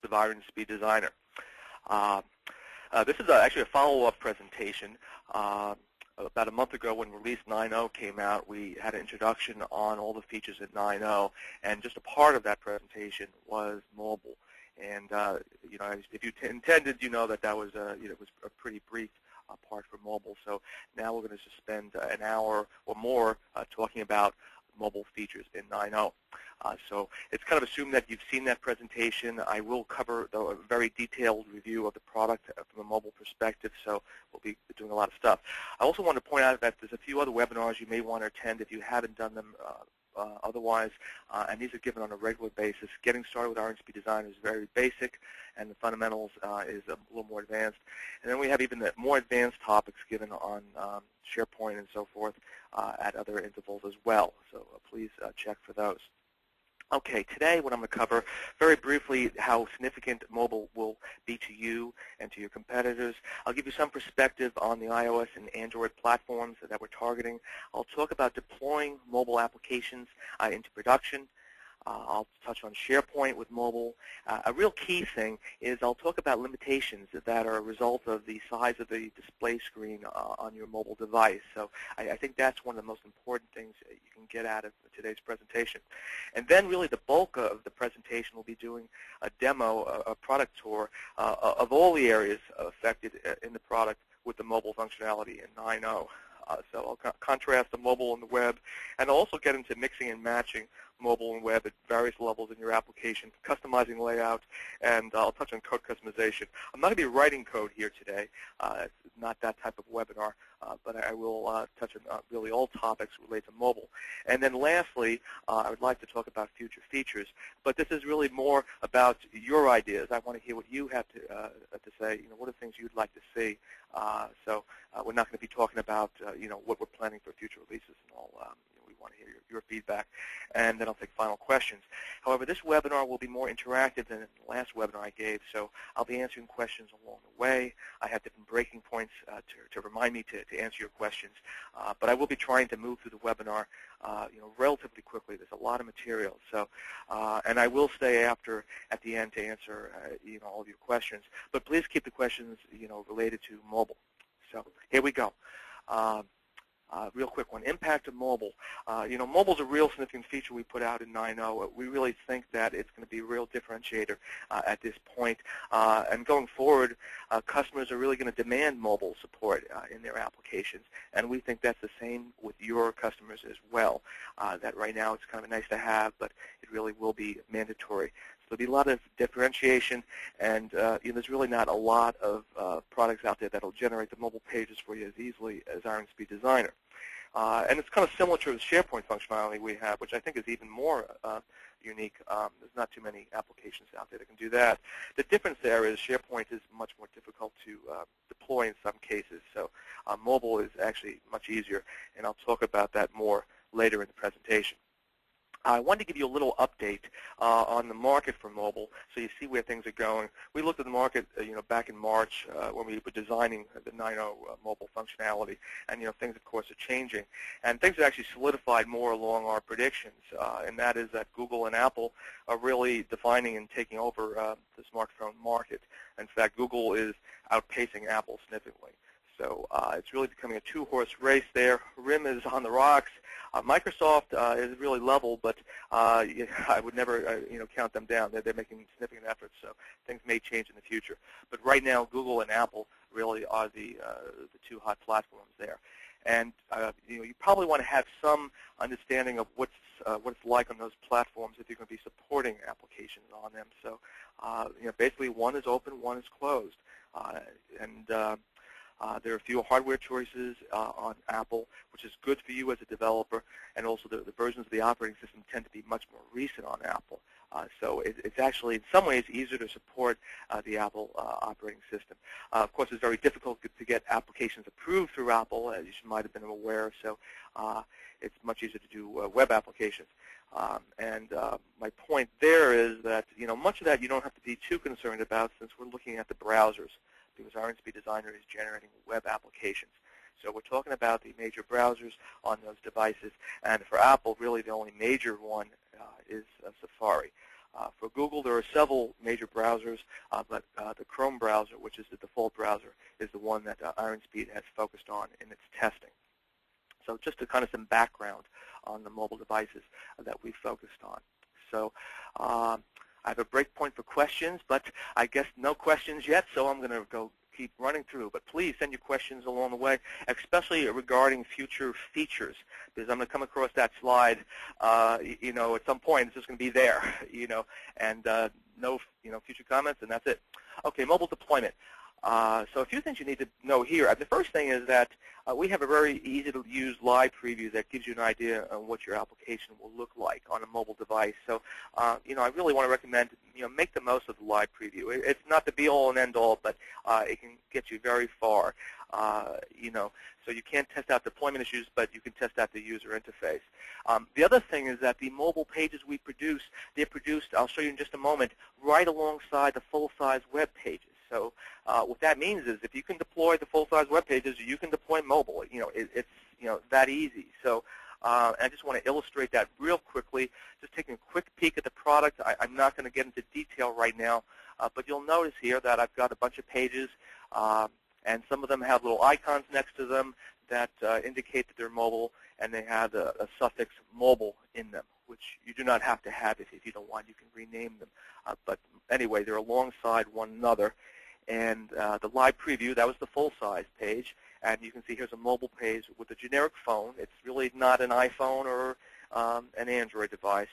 of Iron Speed Designer. This is actually a follow-up presentation. About a month ago when release 9.0 came out, we had an introduction on all the features in 9.0, and just a part of that presentation was mobile. And you know, if you intended, you know that was it was a pretty brief part for mobile. So now we're going to just spend an hour or more talking about mobile features in 9.0. So it's kind of assumed that you've seen that presentation. I will cover a very detailed review of the product from a mobile perspective, so we'll be doing a lot of stuff. I also want to point out that there's a few other webinars you may want to attend if you haven't done them otherwise, and these are given on a regular basis. Getting started with Iron Speed Designer is very basic, and the fundamentals is a little more advanced. And then we have even the more advanced topics given on SharePoint and so forth at other intervals as well. So please check for those. Okay, today what I'm going to cover very briefly how significant mobile will be to you and to your competitors. I'll give you some perspective on the iOS and Android platforms that we're targeting. I'll talk about deploying mobile applications into production. I'll touch on SharePoint with mobile. A real key thing is I'll talk about limitations that are a result of the size of the display screen on your mobile device. So I think that's one of the most important things you can get out of today's presentation. And then really the bulk of the presentation will be doing a demo, a product tour of all the areas affected in the product with the mobile functionality in 9.0. So I'll contrast the mobile and the web, and I'll also get into mixing and matching mobile and web at various levels in your application, customizing layout, and I'll touch on code customization. I'm not going to be writing code here today. It's not that type of webinar, but I will touch on really all topics related to mobile. And then lastly, I would like to talk about future features, but this is really more about your ideas. I want to hear what you have to say. You know, what are things you'd like to see? So we're not going to be talking about you know, what we're planning for future releases and all. We want to hear your feedback, and then I'll take final questions. However, this webinar will be more interactive than the last webinar I gave, so I'll be answering questions along the way. I have different breaking points to remind me to answer your questions, but I will be trying to move through the webinar you know, relatively quickly. There's a lot of material, so and I will stay at the end to answer you know, all of your questions. But please keep the questions you know, related to mobile. So here we go. Real quick one, impact of mobile. You know, mobile's a real significant feature we put out in 9.0. We really think that it's going to be a real differentiator at this point. And going forward, customers are really going to demand mobile support in their applications. And we think that's the same with your customers as well. That right now it's kind of nice to have, but it really will be mandatory. So there'll be a lot of differentiation, and you know, there's really not a lot of products out there that will generate the mobile pages for you as easily as Iron Speed Designer. And it's kind of similar to the SharePoint functionality we have, which I think is even more unique. There's not too many applications out there that can do that. The difference there is SharePoint is much more difficult to deploy in some cases, so mobile is actually much easier, and I'll talk about that more later in the presentation. I wanted to give you a little update on the market for mobile, so you see where things are going. We looked at the market, you know, back in March when we were designing the 9.0 mobile functionality, and you know, things of course are changing, and things have actually solidified more along our predictions, and that is that Google and Apple are really defining and taking over the smartphone market. In fact, Google is outpacing Apple significantly. So it's really becoming a two-horse race there. RIM is on the rocks. Microsoft is really level, but I would never you know, count them down. They're making significant efforts, so things may change in the future. But right now, Google and Apple really are the two hot platforms there. And you know, you probably want to have some understanding of what it's like on those platforms if you're going to be supporting applications on them. So you know, basically, one is open, one is closed, there are fewer hardware choices on Apple, which is good for you as a developer, and also the versions of the operating system tend to be much more recent on Apple. So it's actually, in some ways, easier to support the Apple operating system. Of course, it's very difficult to get applications approved through Apple, as you might have been aware, so it's much easier to do web applications. My point there is that, you know, much of that you don't have to be too concerned about, since we're looking at the browsers, because Iron Speed Designer is generating web applications. So we're talking about the major browsers on those devices, and for Apple, really the only major one is Safari. For Google, there are several major browsers, but the Chrome browser, which is the default browser, is the one that Iron Speed has focused on in its testing. So just to kind of some background on the mobile devices that we focused on. So I have a breakpoint for questions, but I guess no questions yet, so I'm going to keep running through. But please send your questions along the way, especially regarding future features, because I'm going to come across that slide, at some point. It's just going to be there, and no, future comments, and that's it. Okay, mobile deployment. So a few things you need to know here. The first thing is that we have a very easy-to-use live preview that gives you an idea of what your application will look like on a mobile device. So, I really want to recommend, make the most of the live preview. It's not the be-all and end-all, but it can get you very far. So you can't test out deployment issues, but you can test out the user interface. The other thing is that the mobile pages we produce, they're produced, I'll show you in just a moment, right alongside the full-size web pages. So what that means is if you can deploy the full-size web pages, you can deploy mobile. It's that easy. So I just want to illustrate that real quickly, just taking a quick peek at the product. I'm not going to get into detail right now, but you'll notice here that I've got a bunch of pages, and some of them have little icons next to them that indicate that they're mobile, and they have a suffix mobile in them, which you do not have to have if you don't want. You can rename them. But anyway, they're alongside one another. And the live preview, that was the full-size page. And you can see here's a mobile page with a generic phone. It's really not an iPhone or an Android device.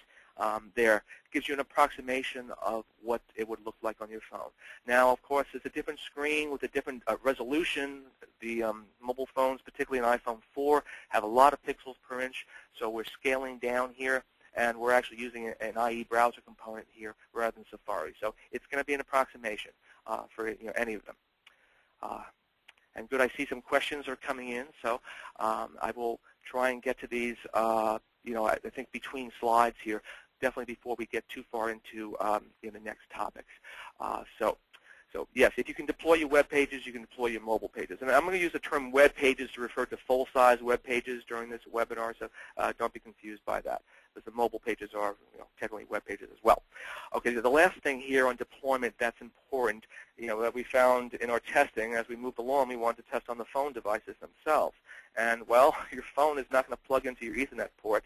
There gives you an approximation of what it would look like on your phone. Now, of course, it's a different screen with a different resolution. The mobile phones, particularly an iPhone 4, have a lot of pixels per inch, so we're scaling down here, and we're actually using an IE browser component here rather than Safari. So it's going to be an approximation for any of them. And good, I see some questions are coming in, so I will try and get to these, I think between slides here, definitely before we get too far into the next topics. So yes, if you can deploy your web pages, you can deploy your mobile pages. And I'm going to use the term web pages to refer to full-size web pages during this webinar, so don't be confused by that, because the mobile pages are technically web pages as well. Okay, so the last thing here on deployment that's important, that we found in our testing as we moved along, we wanted to test on the phone devices themselves. And, well, your phone is not going to plug into your Ethernet port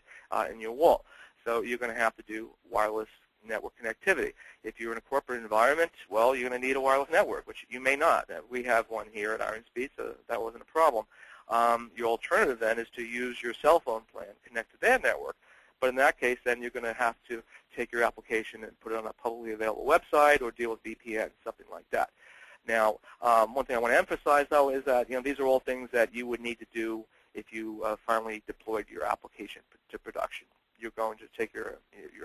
in your wall, so you're going to have to do wireless network connectivity. If you're in a corporate environment, well, you're going to need a wireless network, which you may not. We have one here at Iron Speed, so that wasn't a problem. Your alternative then is to use your cell phone plan, connect to their network. But in that case, then you're going to have to take your application and put it on a publicly available website or deal with VPN, something like that. Now, one thing I want to emphasize, though, is that these are all things that you would need to do if you finally deployed your application to production. You're going to take your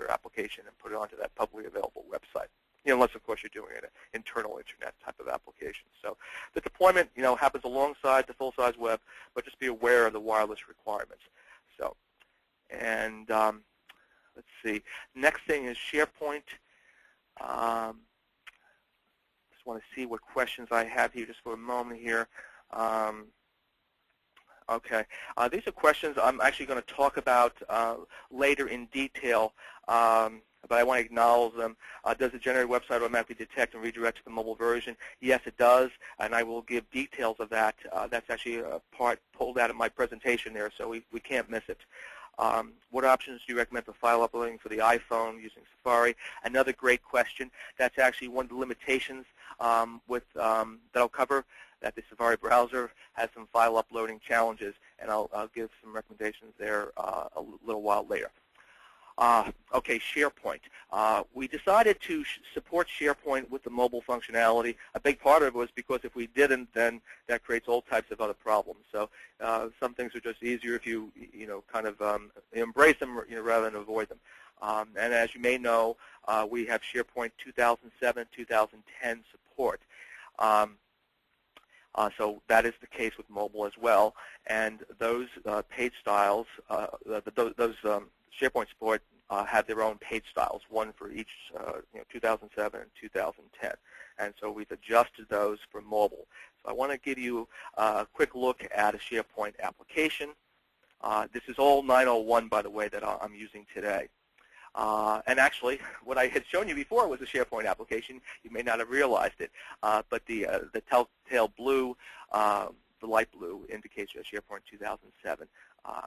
application and put it onto that publicly available website, unless, of course, you're doing an internal internet type of application. So the deployment, happens alongside the full-size web, but just be aware of the wireless requirements. So, and let's see. Next thing is SharePoint. Just want to see what questions I have here just for a moment here. Okay, these are questions I'm actually going to talk about later in detail, but I want to acknowledge them. Does the generated website automatically detect and redirect to the mobile version? Yes, it does, and I will give details of that. That's actually a part pulled out of my presentation there, so we can't miss it. What options do you recommend for file uploading for the iPhone using Safari? Another great question. That's actually one of the limitations that I'll cover, that the Safari browser has some file uploading challenges, and I'll give some recommendations there a little while later. Okay, SharePoint. We decided to support SharePoint with the mobile functionality. A big part of it was because if we didn't, then that creates all types of other problems. So some things are just easier if you kind of embrace them rather than avoid them. And as you may know, we have SharePoint 2007, 2010 support. So that is the case with mobile as well. And those page styles, those SharePoint support have their own page styles, one for each 2007 and 2010. And so we've adjusted those for mobile. So I want to give you a quick look at a SharePoint application. This is all 901, by the way, that I'm using today. And actually, what I had shown you before was a SharePoint application. You may not have realized it, but the telltale blue, the light blue, indicates SharePoint 2007.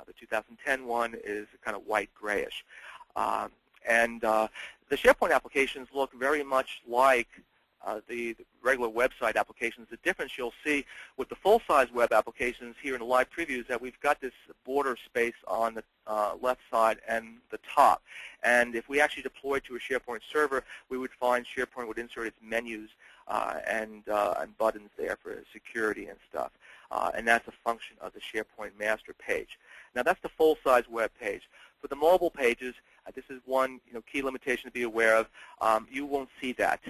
The 2010 one is kind of white grayish. And the SharePoint applications look very much like the regular website applications. The difference you'll see with the full-size web applications here in the live preview is that we've got this border space on the left side and the top. And if we actually deployed to a SharePoint server, we would find SharePoint would insert its menus and buttons there for security and stuff. And that's a function of the SharePoint master page. Now that's the full-size web page. For the mobile pages, this is one key limitation to be aware of. You won't see that.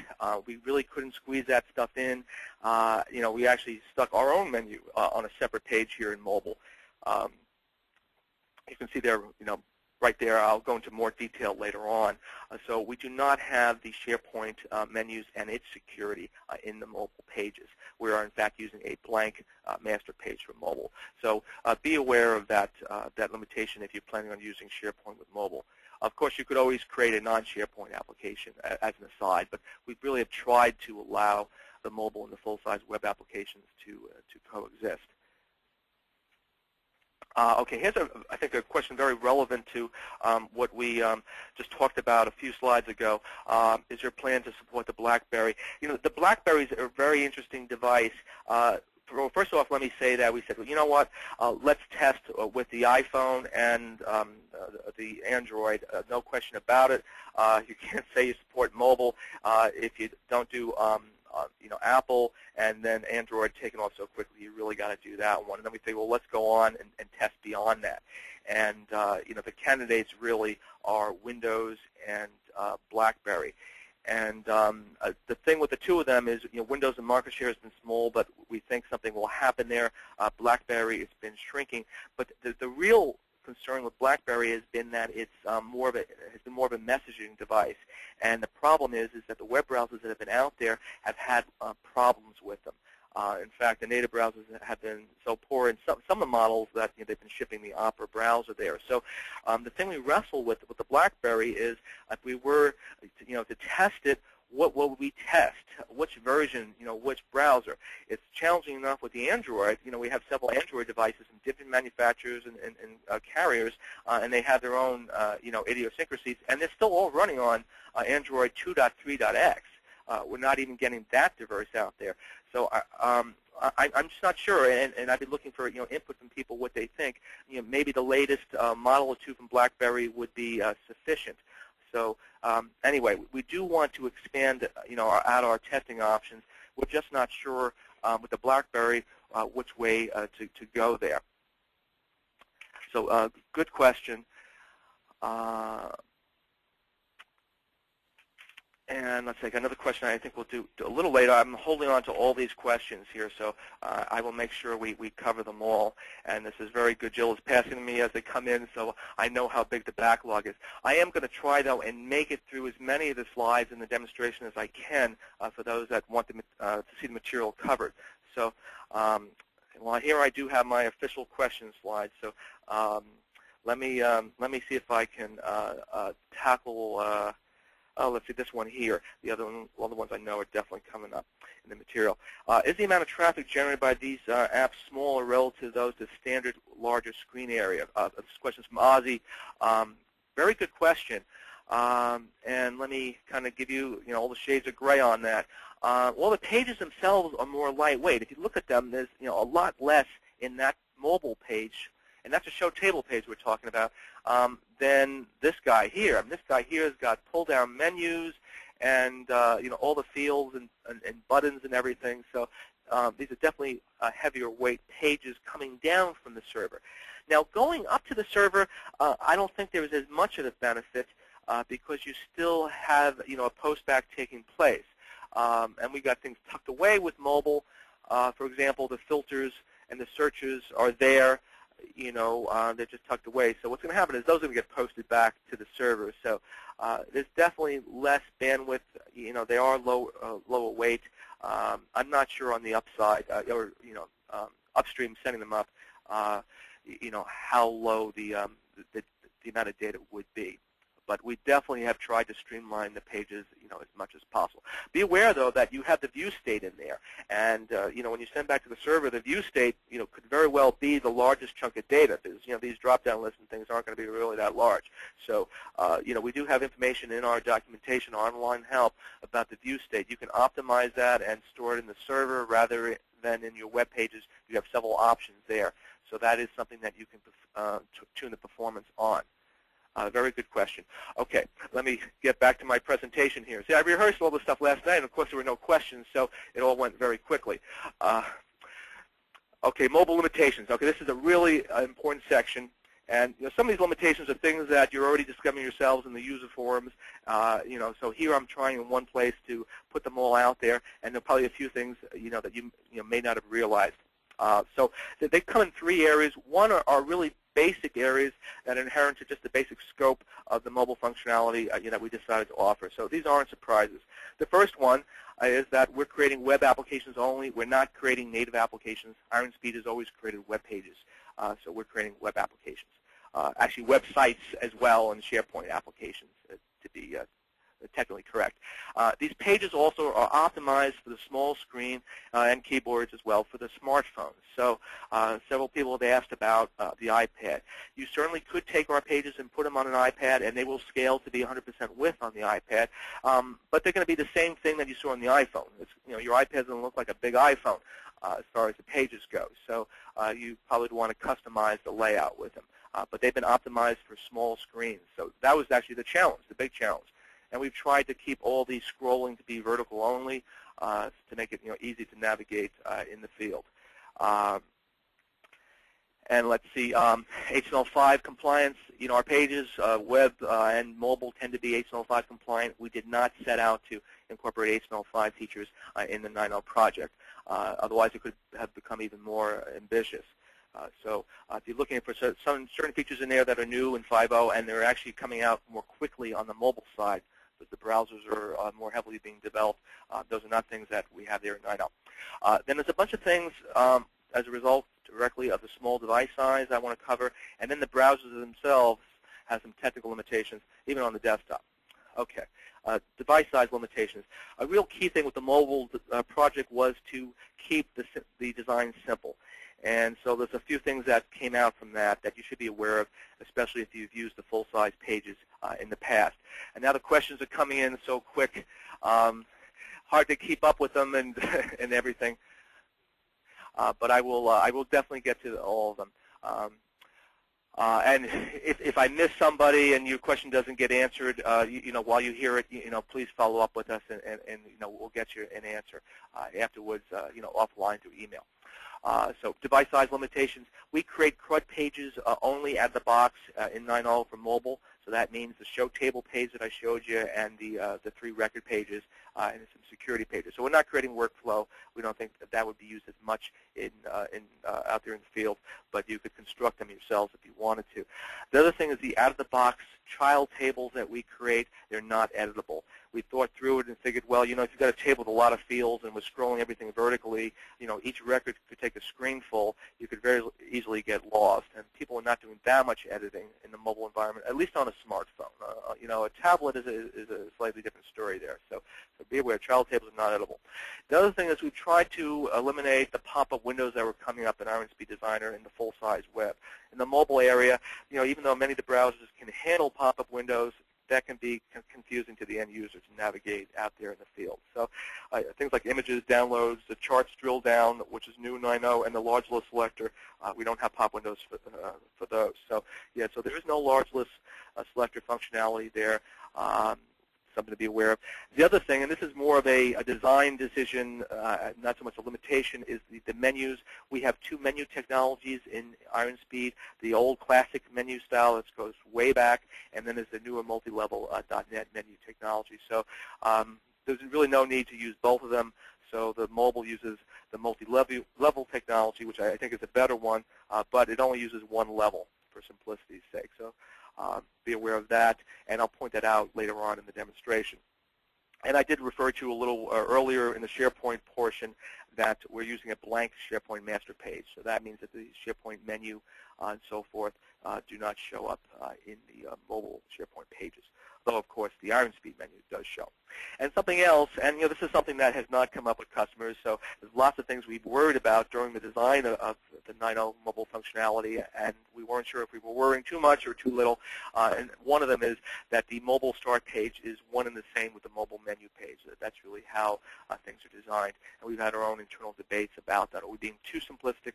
We really couldn't squeeze that stuff in. We actually stuck our own menu on a separate page here in mobile. You can see there, right there. I'll go into more detail later on. So we do not have the SharePoint menus and its security in the mobile pages. We are, in fact, using a blank master page for mobile. So be aware of that limitation if you're planning on using SharePoint with mobile. Of course, you could always create a non-SharePoint application as an aside, but we really have tried to allow the mobile and the full-size web applications to coexist. Okay, here's, I think, a question very relevant to what we just talked about a few slides ago. Is there a plan to support the Blackberry? The Blackberry is a very interesting device. Well, first off, let me say that we said, well, you know what, let's test with the iPhone and the Android, no question about it. You can't say you support mobile if you don't do Apple and then Android taking off so quickly. You really got to do that one. And then we say, well, let's go on and test beyond that. And the candidates really are Windows and Blackberry. And the thing with the two of them is, Windows and market share has been small, but we think something will happen there. Blackberry has been shrinking, but the real concern with Blackberry has been that it's more of a messaging device, and the problem is that the web browsers that have been out there have had problems with them. In fact, the native browsers have been so poor in some of the models that they've been shipping the Opera browser there. So the thing we wrestle with the BlackBerry is if we were to test it, what would we test? Which version, which browser? It's challenging enough with the Android. We have several Android devices from different manufacturers and carriers, and they have their own idiosyncrasies, and they're still all running on Android 2.3.x. We're not even getting that diverse out there. So I'm just not sure, and I've been looking for input from people what they think. Maybe the latest model or two from BlackBerry would be sufficient. So anyway, we do want to expand our testing options. We're just not sure with the BlackBerry which way to go there. So good question. And let's take another question I think we'll do a little later. I'm holding on to all these questions here, so I will make sure we cover them all. And this is very good. Jill is passing to me as they come in, so I know how big the backlog is. I am going to try, though, and make it through as many of the slides in the demonstration as I can for those that want to see the material covered. So well, here I do have my official question slide. So let me see if I can tackle. Let's see this one here. The other ones I know are definitely coming up in the material. Is the amount of traffic generated by these apps smaller relative to those to standard larger screen area? This question is from Ozzy. Very good question. And let me kind of give you, all the shades of gray on that. Well, the pages themselves are more lightweight. If you look at them, there's a lot less in that mobile page, and that's a show table page we're talking about, than this guy here. And this guy here has got pull-down menus and all the fields and buttons and everything. So these are definitely heavier weight pages coming down from the server. Now, going up to the server, I don't think there is as much of a benefit because you still have a postback taking place. And we got things tucked away with mobile. For example, the filters and the searches are there. They're just tucked away. So what's going to happen is those are going to get posted back to the server. So there's definitely less bandwidth. They are lower weight. I'm not sure on the upside or upstream sending them up. How low the amount of data would be. but we definitely have tried to streamline the pages, as much as possible. Be aware, though, that you have the view state in there, and when you send back to the server, the view state, could very well be the largest chunk of data, because these drop-down lists and things aren't going to be really that large. So, we do have information in our documentation, our online help, about the view state. You can optimize that and store it in the server rather than in your web pages. You have several options there. So that is something that you can tune the performance on. Very good question. Okay, let me get back to my presentation here. See, I rehearsed all this stuff last night, and of course there were no questions, so it all went very quickly. Okay, mobile limitations. Okay, this is a really important section. And some of these limitations are things that you're already discovering yourselves in the user forums. So here I'm trying in one place to put them all out there, and there are probably a few things that you may not have realized. So they come in three areas. One are really basic areas that are inherent to just the basic scope of the mobile functionality that we decided to offer. So these aren't surprises. The first one is that we're creating web applications only. We're not creating native applications. Iron Speed has always created web pages. So we're creating web applications. Actually, websites as well, and SharePoint applications, to be technically correct. These pages also are optimized for the small screen and keyboards as well for the smartphones. So several people have asked about the iPad. You certainly could take our pages and put them on an iPad, and they will scale to be 100% width on the iPad. But they're going to be the same thing that you saw on the iPhone. Your iPad's going to look like a big iPhone as far as the pages go. So you probably want to customize the layout with them. But they've been optimized for small screens. So that was actually the challenge, the big challenge. And we've tried to keep all these scrolling to be vertical only to make it easy to navigate in the field. And let's see, HTML5 compliance. Our pages, web and mobile, tend to be HTML5 compliant. We did not set out to incorporate HTML5 features in the 9.0 project. Otherwise, it could have become even more ambitious. So if you're looking for some certain features in there that are new in 5.0, and they're actually coming out more quickly on the mobile side, but the browsers are more heavily being developed, those are not things that we have there in 9.0. Then there's a bunch of things as a result directly of the small device size I want to cover, and then the browsers themselves have some technical limitations, even on the desktop. Okay, device size limitations. A real key thing with the mobile project was to keep the design simple. And so there's a few things that came out from that you should be aware of, especially if you've used the full-size pages in the past. And now the questions are coming in so quick, hard to keep up with them and and everything. But I will definitely get to all of them. And if I miss somebody and your question doesn't get answered, while you hear it, please follow up with us, and we'll get you an answer afterwards, offline through email. So device size limitations. We create CRUD pages only at the box in 9.0 for mobile. So that means the show table page that I showed you and the 3 record pages and some security pages. So we're not creating workflow. We don't think that would be used as much out there in the field, but you could construct them yourselves if you wanted to. The other thing is the out-of-the-box child tables that we create. They're not editable. We thought through it and figured, well, if you've got a table with a lot of fields and we're scrolling everything vertically, each record could take a screen full. You could very easily get lost. And people are not doing that much editing in the mobile environment, at least on a smartphone. A tablet is a slightly different story there. So be aware, child tables are not editable. The other thing is we've tried to eliminate the pop-up windows that were coming up in Iron Speed Designer in the full-size web. In the mobile area, even though many of the browsers can handle pop-up windows, that can be confusing to the end user to navigate out there in the field. So things like images, downloads, the charts drill down, which is new in 9.0, and the large list selector, we don't have pop windows for those. So yeah, so there is no large list selector functionality there. Something to be aware of. The other thing, and this is more of a design decision, not so much a limitation, is the menus. We have 2 menu technologies in Iron Speed, the old classic menu style that goes way back, and then there's the newer multi-level .NET menu technology. So there's really no need to use both of them. So the mobile uses the multi-level technology, which I think is a better one, but it only uses one level for simplicity's sake. So be aware of that, and I'll point that out later on in the demonstration. And I did refer to a little earlier in the SharePoint portion that we're using a blank SharePoint master page. So that means that the SharePoint menu and so forth do not show up in the mobile SharePoint pages. Though, of course, the Iron Speed menu does show. And something else, and this is something that has not come up with customers, so there's lots of things we've worried about during the design of the 9.0 mobile functionality, and we weren't sure if we were worrying too much or too little. And one of them is that the mobile start page is one and the same with the mobile menu page. That's really how things are designed. And we've had our own internal debates about that. Are we being too simplistic,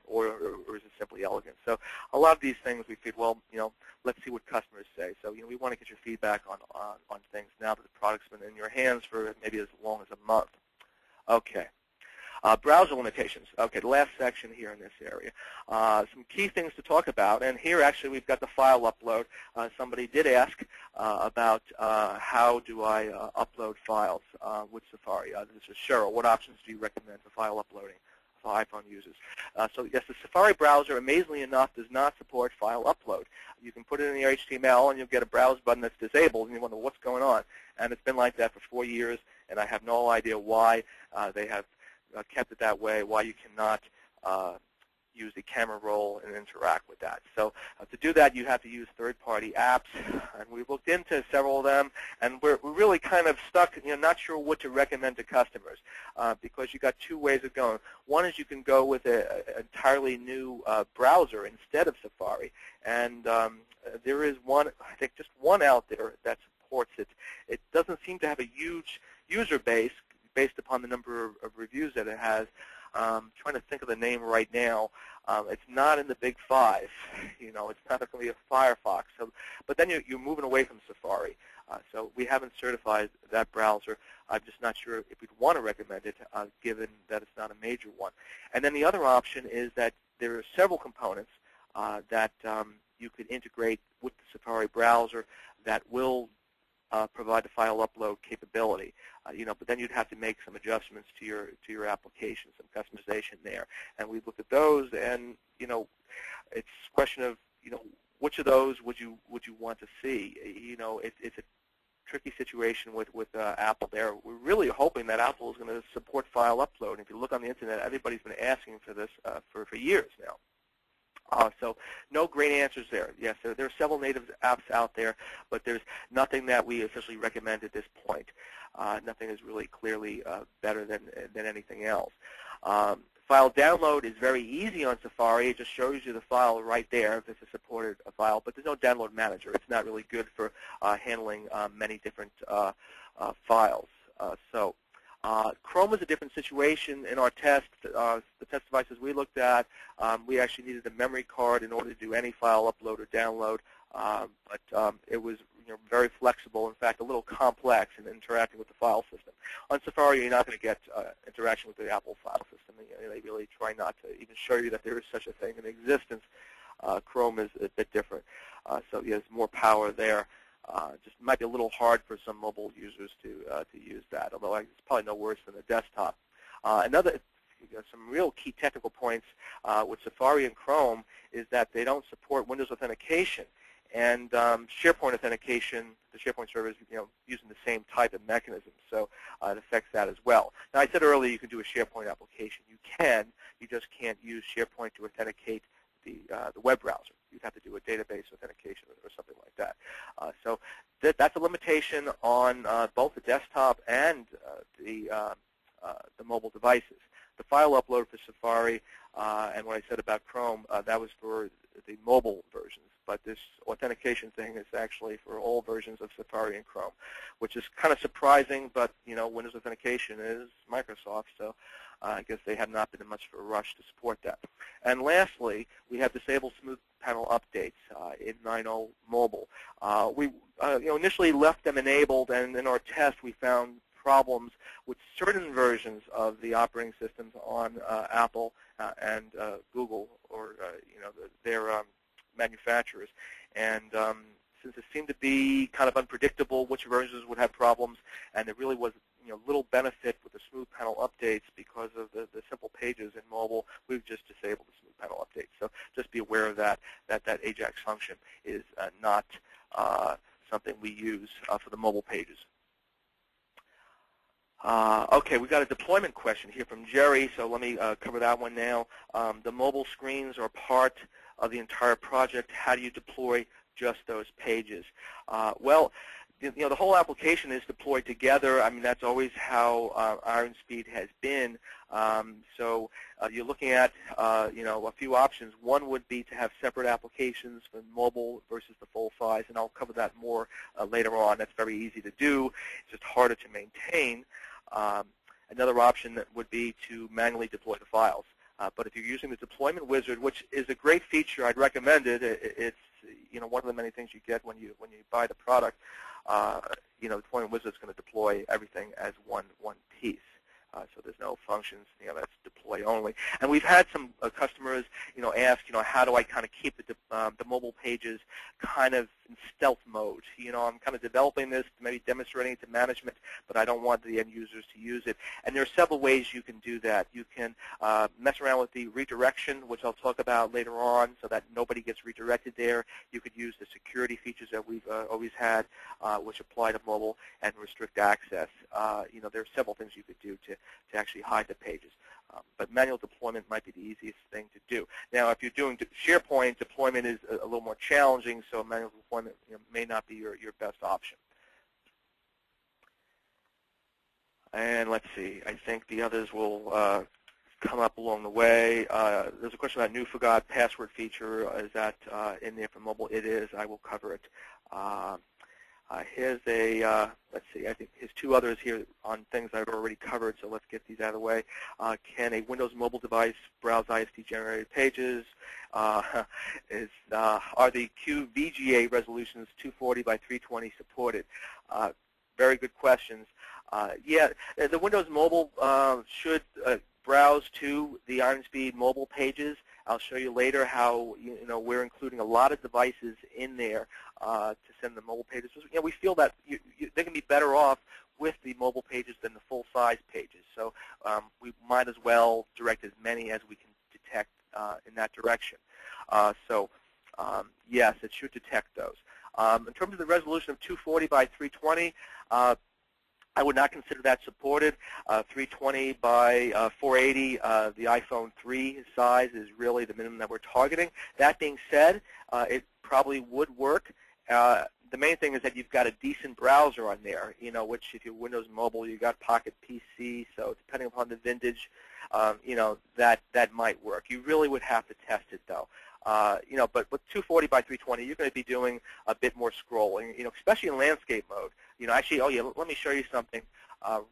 or is it simply elegant? So a lot of these things we figured, well, let's see what customers say. So we want to get your feedback on things now that the product's been in your hands for maybe as long as a month. Okay. Browser limitations. Okay, the last section here in this area. Some key things to talk about, and here actually we've got the file upload. Somebody did ask about how do I upload files with Safari. This is Cheryl. What options do you recommend for file uploading for iPhone users? So yes, the Safari browser, amazingly enough, does not support file upload. You can put it in the HTML and you'll get a browse button that's disabled, and you wonder what's going on. And it's been like that for 4 years, and I have no idea why they have kept it that way, why you cannot use the camera roll and interact with that. So to do that, you have to use third-party apps, and we've looked into several of them, and we're really kind of stuck, not sure what to recommend to customers, because you got two ways of going. One is you can go with an entirely new browser instead of Safari, and there is one, I think just one out there that supports it. It doesn't seem to have a huge user base based upon the number of reviews that it has. Trying to think of the name right now. It's not in the big five. It's not going to be a Firefox. So, but then you're moving away from Safari. So we haven't certified that browser. I'm just not sure if we'd want to recommend it, given that it's not a major one. And then the other option is that there are several components that you could integrate with the Safari browser that will provide the file upload capability, but then you'd have to make some adjustments to your application, some customization there. And we've looked at those, and it's a question of which of those would you want to see. It's a tricky situation with Apple there. We're really hoping that Apple is going to support file upload. And if you look on the internet, everybody's been asking for this for years now. So no great answers there. Yes, there are several native apps out there, but there's nothing that we officially recommend at this point. Nothing is really clearly better than anything else. File download is very easy on Safari. It just shows you the file right there if it's a supported file, but there's no download manager. It's not really good for handling many different files. Chrome was a different situation in our test. The test devices we looked at, we actually needed a memory card in order to do any file upload or download, but it was very flexible, in fact, a little complex in interacting with the file system. On Safari, you're not going to get interaction with the Apple file system. They really try not to even show you that there is such a thing in existence. Chrome is a bit different. So there's more power there. Just might be a little hard for some mobile users to use that, although it's probably no worse than the desktop. Some real key technical points with Safari and Chrome is that they don't support Windows authentication. And SharePoint authentication, the SharePoint server is using the same type of mechanism, so it affects that as well. Now, I said earlier you can do a SharePoint application. You can. You just can't use SharePoint to authenticate the web browser. You'd have to do a database authentication or something like that. So that's a limitation on both the desktop and the mobile devices. The file upload for Safari and what I said about Chrome, that was for the mobile versions. But this authentication thing is actually for all versions of Safari and Chrome, which is kind of surprising, but Windows authentication is Microsoft, so I guess they have not been in much of a rush to support that. And lastly, we have disabled smooth panel updates in 9.0 mobile. We initially left them enabled, and in our test we found problems with certain versions of the operating systems on Apple and Google, or their manufacturers. And since it seemed to be kind of unpredictable which versions would have problems, and there really was little benefit with the smooth panel updates because of the simple pages in mobile, we've just disabled the smooth panel updates. So just be aware of that AJAX function is not something we use for the mobile pages. Okay, we got a deployment question here from Jerry, so let me cover that one now. The mobile screens are part of the entire project. How do you deploy just those pages? Well, the whole application is deployed together. I mean, that's always how Iron Speed has been. So you're looking at, a few options. One would be to have separate applications for mobile versus the full size, and I'll cover that more later on. That's very easy to do. It's just harder to maintain. Another option that would be to manually deploy the files. But if you're using the deployment wizard, which is a great feature, I'd recommend it. It's one of the many things you get when you buy the product. The deployment wizard is going to deploy everything as one piece. So there's no functions, that's deploy only. And we've had some customers, ask, how do I kind of keep the mobile pages kind of in stealth mode? I'm kind of developing this, maybe demonstrating it to management, but I don't want the end users to use it. And there are several ways you can do that. You can mess around with the redirection, which I'll talk about later on, so that nobody gets redirected there. You could use the security features that we've always had, which apply to mobile, and restrict access. There are several things you could do to actually hide the pages. But manual deployment might be the easiest thing to do. Now, if you're doing SharePoint, deployment is a little more challenging, so manual deployment may not be your best option. And let's see, I think the others will come up along the way. There's a question about new forgot password feature. Is that in there for mobile? It is. I will cover it. Here's a, let's see, I think here's two others here on things I've already covered, so let's get these out of the way. Can a Windows mobile device browse ISD-generated pages? Are the QVGA resolutions 240 by 320 supported? Very good questions. Yeah, the Windows mobile should browse to the Iron Speed mobile pages. I'll show you later how we're including a lot of devices in there to send the mobile pages. We feel that they can be better off with the mobile pages than the full-size pages. So we might as well direct as many as we can detect in that direction. Yes, it should detect those. In terms of the resolution of 240 by 320, I would not consider that supported. 320 by 480, the iPhone 3 size is really the minimum that we're targeting. That being said, it probably would work. The main thing is that you've got a decent browser on there, which if you're Windows Mobile, you've got Pocket PC, so depending upon the vintage, that might work. You really would have to test it, though. But with 240 by 320, you're going to be doing a bit more scrolling, especially in landscape mode. Actually, let me show you something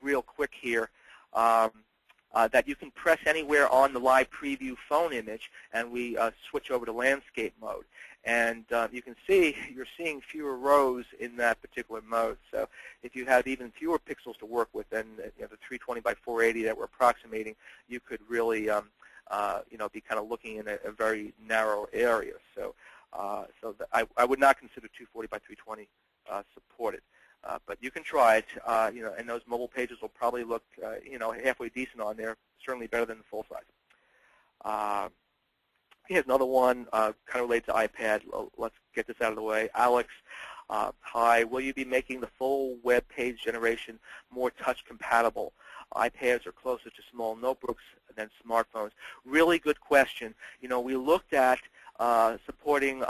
real quick here that you can press anywhere on the live preview phone image, and we switch over to landscape mode. And you can see you're seeing fewer rows in that particular mode. So if you have even fewer pixels to work with than the 320 by 480 that we're approximating, you could really be kind of looking in a very narrow area. So, I would not consider 240 by 320 supported. But you can try it, and those mobile pages will probably look, halfway decent on there, certainly better than the full size. Here's another one kind of related to iPad. Let's get this out of the way. Alex, hi, will you be making the full web page generation more touch compatible? iPads are closer to small notebooks than smartphones. Really good question. We looked at supporting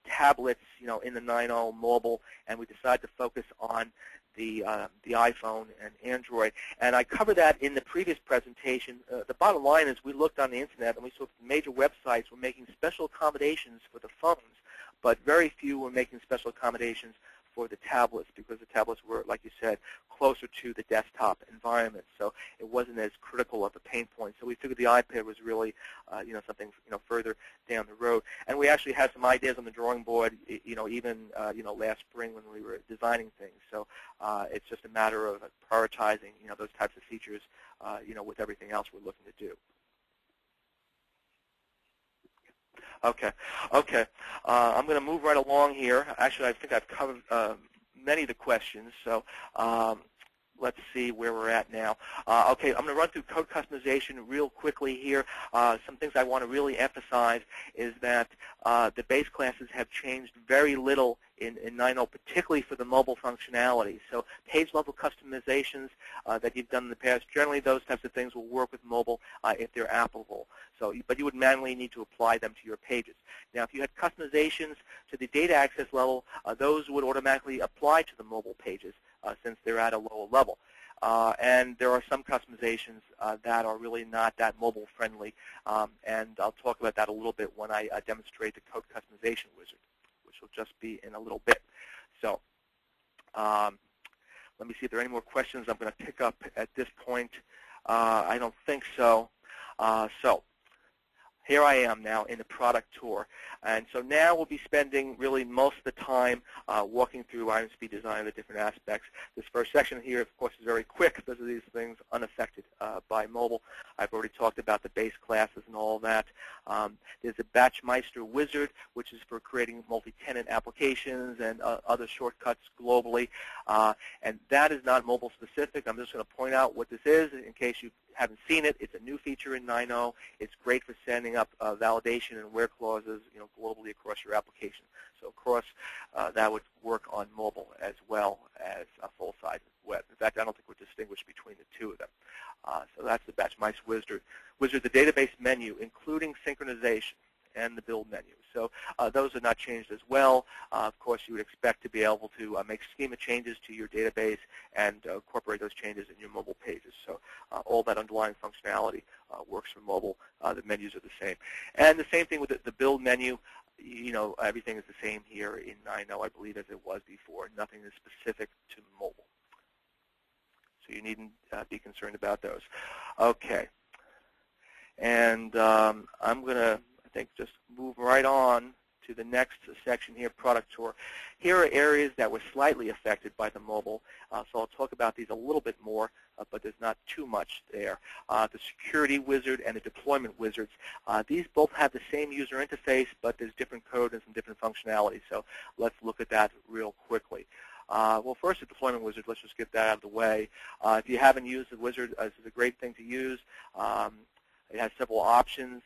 tablets, in the 9.0 mobile, and we decided to focus on the iPhone and Android. And I covered that in the previous presentation. The bottom line is we looked on the Internet, and we saw major websites were making special accommodations for the phones, but very few were making special accommodations for the tablets, because the tablets were, like you said, closer to the desktop environment. So it wasn't as critical of a pain point. So we figured the iPad was really, something, further down the road. And we actually had some ideas on the drawing board, even, last spring when we were designing things. So it's just a matter of prioritizing, those types of features, with everything else we're looking to do. Okay. I'm going to move right along here. Actually, I think I've covered many of the questions, so let's see where we're at now. Okay, I'm going to run through code customization real quickly here. Some things I want to really emphasize is that the base classes have changed very little in 9.0, particularly for the mobile functionality. So page-level customizations that you've done in the past, generally those types of things will work with mobile if they're applicable. So, but you would manually need to apply them to your pages. Now, if you had customizations to the data access level, those would automatically apply to the mobile pages since they're at a lower level. And there are some customizations that are really not that mobile friendly, and I'll talk about that a little bit when I demonstrate the code customization wizard, which will just be in a little bit. So let me see if there are any more questions I'm going to pick up at this point. I don't think so. So here I am now in the product tour. And so now we'll be spending really most of the time walking through Iron Speed Designer, the different aspects. This first section here, of course, is very quick because of these things unaffected by mobile. I've already talked about the base classes and all that. There's a Batchmeister wizard, which is for creating multi-tenant applications and other shortcuts globally. And that is not mobile specific. I'm just going to point out what this is in case you haven't seen it. It's a new feature in 9.0. It's great for sending up validation and where clauses, globally across your application. So, of course, that would work on mobile as well as a full-size web. In fact, I don't think we're distinguished between the two of them. So that's the Batchmeister wizard. The database menu, including synchronization and the build menu. So those are not changed as well. Of course, you would expect to be able to make schema changes to your database and incorporate those changes in your mobile pages. So all that underlying functionality works for mobile. The menus are the same. And the same thing with the build menu. Everything is the same here in 9.0, I believe, as it was before. Nothing is specific to mobile. So you needn't be concerned about those. Okay. And I'm going to, I think, just move right on to the next section here, product tour. Here are areas that were slightly affected by the mobile, so I'll talk about these a little bit more, but there's not too much there. The security wizard and the deployment wizards, these both have the same user interface, but there's different code and some different functionality, so let's look at that real quickly. Well, first, the deployment wizard, let's just get that out of the way. If you haven't used the wizard, this is a great thing to use. It has several options.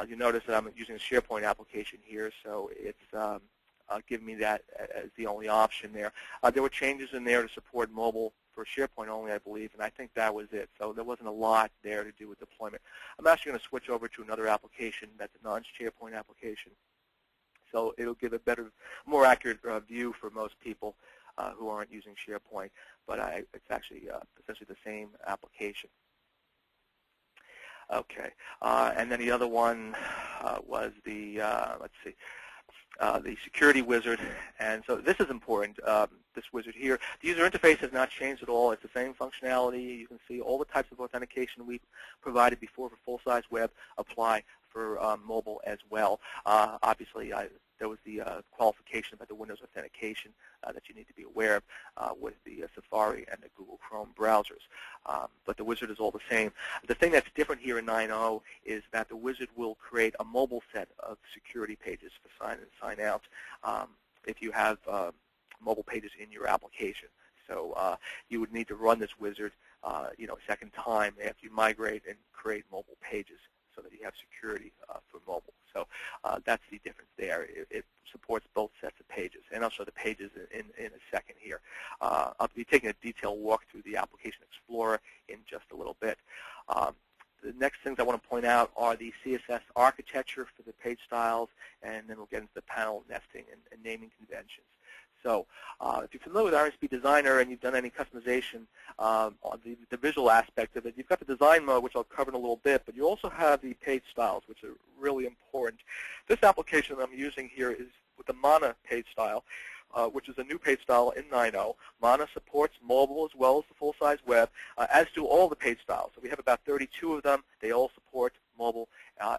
You notice that I'm using a SharePoint application here, so it's giving me that as the only option there. There were changes in there to support mobile for SharePoint only, I believe, and I think that was it. So there wasn't a lot there to do with deployment. I'm actually going to switch over to another application that's a non-SharePoint application. So it'll give a better, more accurate view for most people who aren't using SharePoint, but it's actually essentially the same application. Okay, and then the other one was the, let's see, the security wizard. And so this is important, this wizard here. The user interface has not changed at all. It's the same functionality. You can see all the types of authentication we provided before for full-size web apply for mobile as well. Obviously, there was the qualification about the Windows authentication that you need to be aware of with the Safari and the Google Chrome browsers. But the wizard is all the same. The thing that's different here in 9.0 is that the wizard will create a mobile set of security pages for sign in and sign out if you have mobile pages in your application. So you would need to run this wizard a second time after you migrate and create mobile pages, so that you have security for mobile. So that's the difference there. It supports both sets of pages. And I'll show the pages in a second here. I'll be taking a detailed walk through the Application Explorer in just a little bit. The next things I want to point out are the CSS architecture for the page styles, and then we'll get into the panel nesting and naming conventions. So if you're familiar with Iron Speed Designer and you've done any customization on the visual aspect of it, you've got the design mode, which I'll cover in a little bit, but you also have the page styles, which are really important. This application that I'm using here is with the Mana page style, which is a new page style in 9.0. Mana supports mobile as well as the full-size web, as do all the page styles. So we have about 32 of them. They all support mobile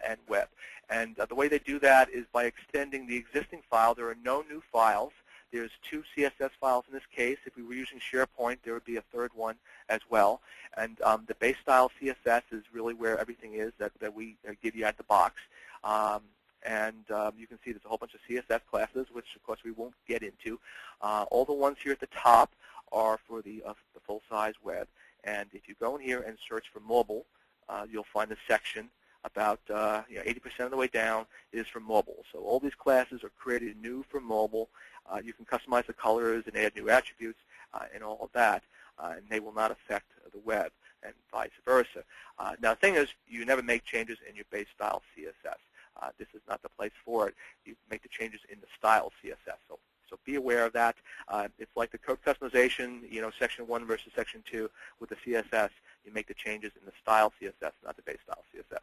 and web. And the way they do that is by extending the existing file. There are no new files. There's 2 CSS files in this case. If we were using SharePoint, there would be a third one as well. And the base style CSS is really where everything is that we give you at the box. And you can see there's a whole bunch of CSS classes, which, of course, we won't get into. All the ones here at the top are for the full-size web. And if you go in here and search for mobile, you'll find a section about 80% of the way down, is for mobile. So all these classes are created new for mobile. You can customize the colors and add new attributes and all of that, and they will not affect the web, and vice versa. Now, the thing is, you never make changes in your base style CSS. This is not the place for it. You make the changes in the style CSS. So be aware of that. It's like the code customization, section 1 versus section 2 with the CSS. You make the changes in the style CSS, not the base style CSS.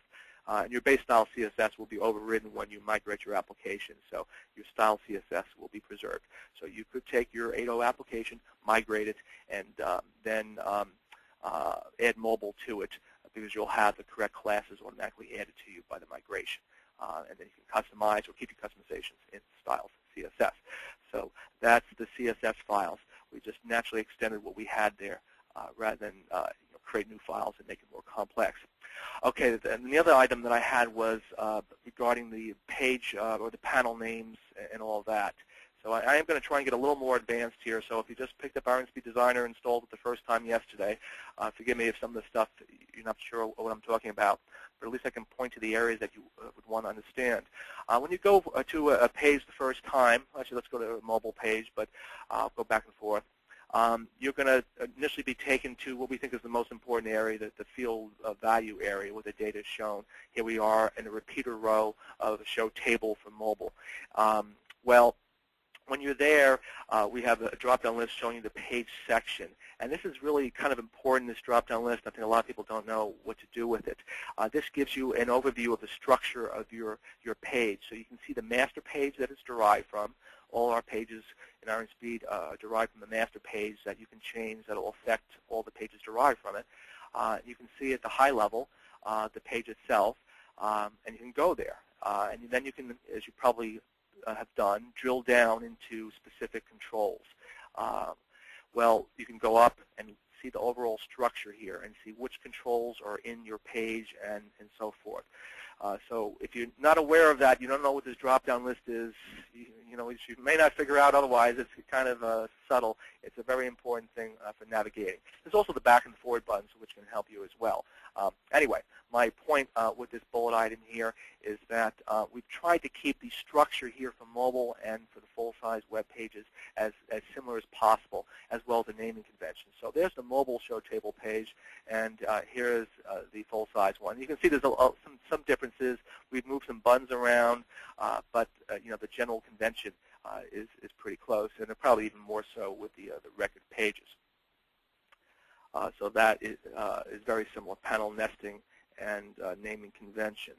And your base style CSS will be overridden when you migrate your application, so your style CSS will be preserved. So you could take your 8.0 application, migrate it, and then add mobile to it, because you'll have the correct classes automatically added to you by the migration. And then you can customize or keep your customizations in styles CSS. So that's the CSS files. We just naturally extended what we had there rather than create new files and make it more complex. Okay, and the other item that I had was regarding the page or the panel names and all that. So I am going to try and get a little more advanced here. So if you just picked up Iron Speed Designer, installed it the first time yesterday, forgive me if some of the stuff you're not sure what I'm talking about, but at least I can point to the areas that you would want to understand. When you go to a page the first time, actually let's go to a mobile page, but I'll go back and forth. You're going to initially be taken to what we think is the most important area, the field value area where the data is shown. Here we are in a repeater row of a show table for mobile. Well, when you're there, we have a drop-down list showing you the page section. And this is really kind of important, this drop-down list. I think a lot of people don't know what to do with it. This gives you an overview of the structure of your page. So you can see the master page that it's derived from. All our pages in Iron Speed are derived from the master page that you can change that will affect all the pages derived from it. You can see at the high level the page itself, and you can go there. And then you can, as you probably have done, drill down into specific controls. Well, you can go up and see the overall structure here and see which controls are in your page and so forth. So if you're not aware of that, you don't know what this drop-down list is, you may not figure out otherwise. It's kind of subtle. It's a very important thing for navigating. There's also the back and forward buttons, which can help you as well. Anyway, my point with this bullet item here is that we've tried to keep the structure here for mobile and for the full-size web pages as similar as possible, as well as the naming convention. So there's the mobile show table page, and here's the full-size one. You can see there's some differences. We've moved some buttons around, but the general convention is pretty close, and probably even more so with the record pages. So that is very similar, panel nesting and naming convention.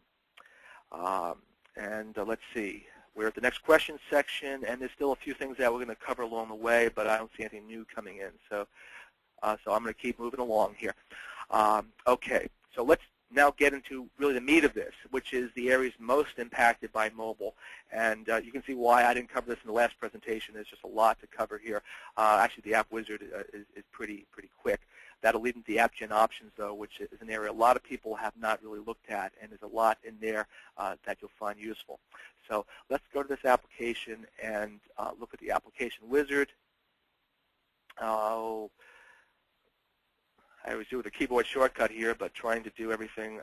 Let's see, we're at the next question section, and there's still a few things that we're going to cover along the way, but I don't see anything new coming in. So I'm going to keep moving along here. Okay, so let's now get into really the meat of this, which is the areas most impacted by mobile. And you can see why I didn't cover this in the last presentation. There's just a lot to cover here. Actually, the App Wizard is pretty quick. That'll lead into the App Gen options, though, which is an area a lot of people have not really looked at, and there's a lot in there that you'll find useful. So let's go to this application and look at the Application Wizard. I always do with a keyboard shortcut here, but trying to do everything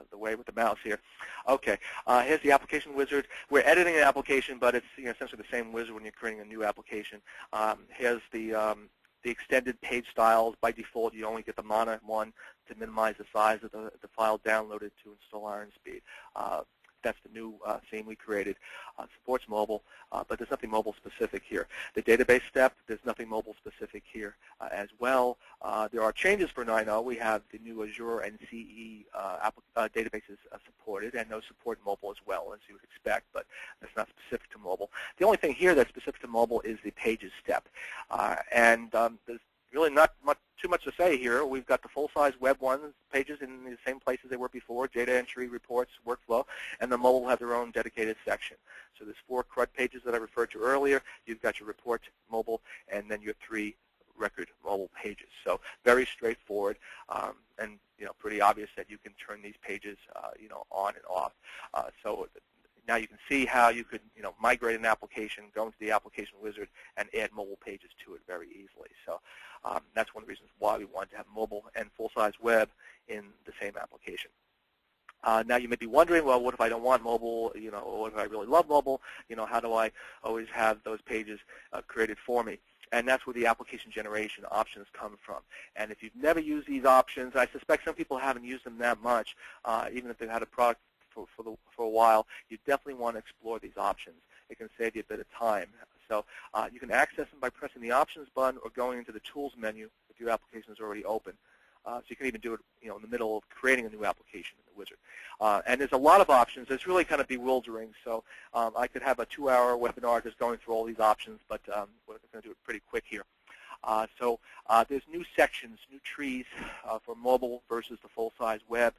the way with the mouse here. Okay, here's the Application Wizard. We're editing an application, but it's essentially the same wizard when you're creating a new application. Here's the extended page styles. By default, you only get the mono one to minimize the size of the file downloaded to install Iron Speed. That's the new theme we created. Supports mobile, but there's nothing mobile specific here. The database step, there's nothing mobile specific here as well. There are changes for 9.0. We have the new Azure and CE databases supported, and those support mobile as well, as you would expect, but that's not specific to mobile. The only thing here that's specific to mobile is the pages step. There's really not too much to say here. We've got the full-size web ones, pages in the same places they were before, data entry, reports, workflow, and the mobile have their own dedicated section. So there's 4 CRUD pages that I referred to earlier. You've got your report mobile, and then your 3 record mobile pages. So very straightforward, and pretty obvious that you can turn these pages on and off. So now you can see how you could migrate an application, go into the Application Wizard, and add mobile pages to it very easily. So that's one of the reasons why we wanted to have mobile and full-size web in the same application. Now you may be wondering, well, what if I don't want mobile? Or what if I really love mobile? How do I always have those pages created for me? And that's where the application generation options come from. And if you've never used these options, I suspect some people haven't used them that much, even if they've had a product for a while, you definitely want to explore these options. It can save you a bit of time. So you can access them by pressing the Options button or going into the Tools menu if your application is already open. So you can even do it in the middle of creating a new application in the wizard. And there's a lot of options. It's really kind of bewildering. So I could have a 2-hour webinar just going through all these options, but we're going to do it pretty quick here. So there's new sections, new trees for mobile versus the full-size web.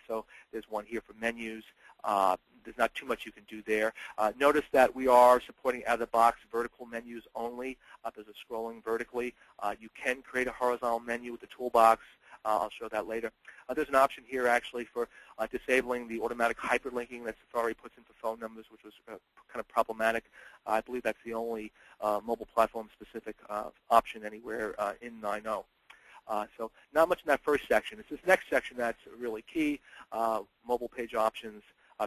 So there's one here for menus. There's not too much you can do there. Notice that we are supporting out-of-the-box vertical menus only. There's a scrolling vertically. You can create a horizontal menu with the Toolbox. I'll show that later. There's an option here actually for disabling the automatic hyperlinking that Safari puts into phone numbers, which was kind of problematic. I believe that's the only mobile platform-specific option anywhere in 9.0. So not much in that first section. It's this next section that's really key, mobile page options,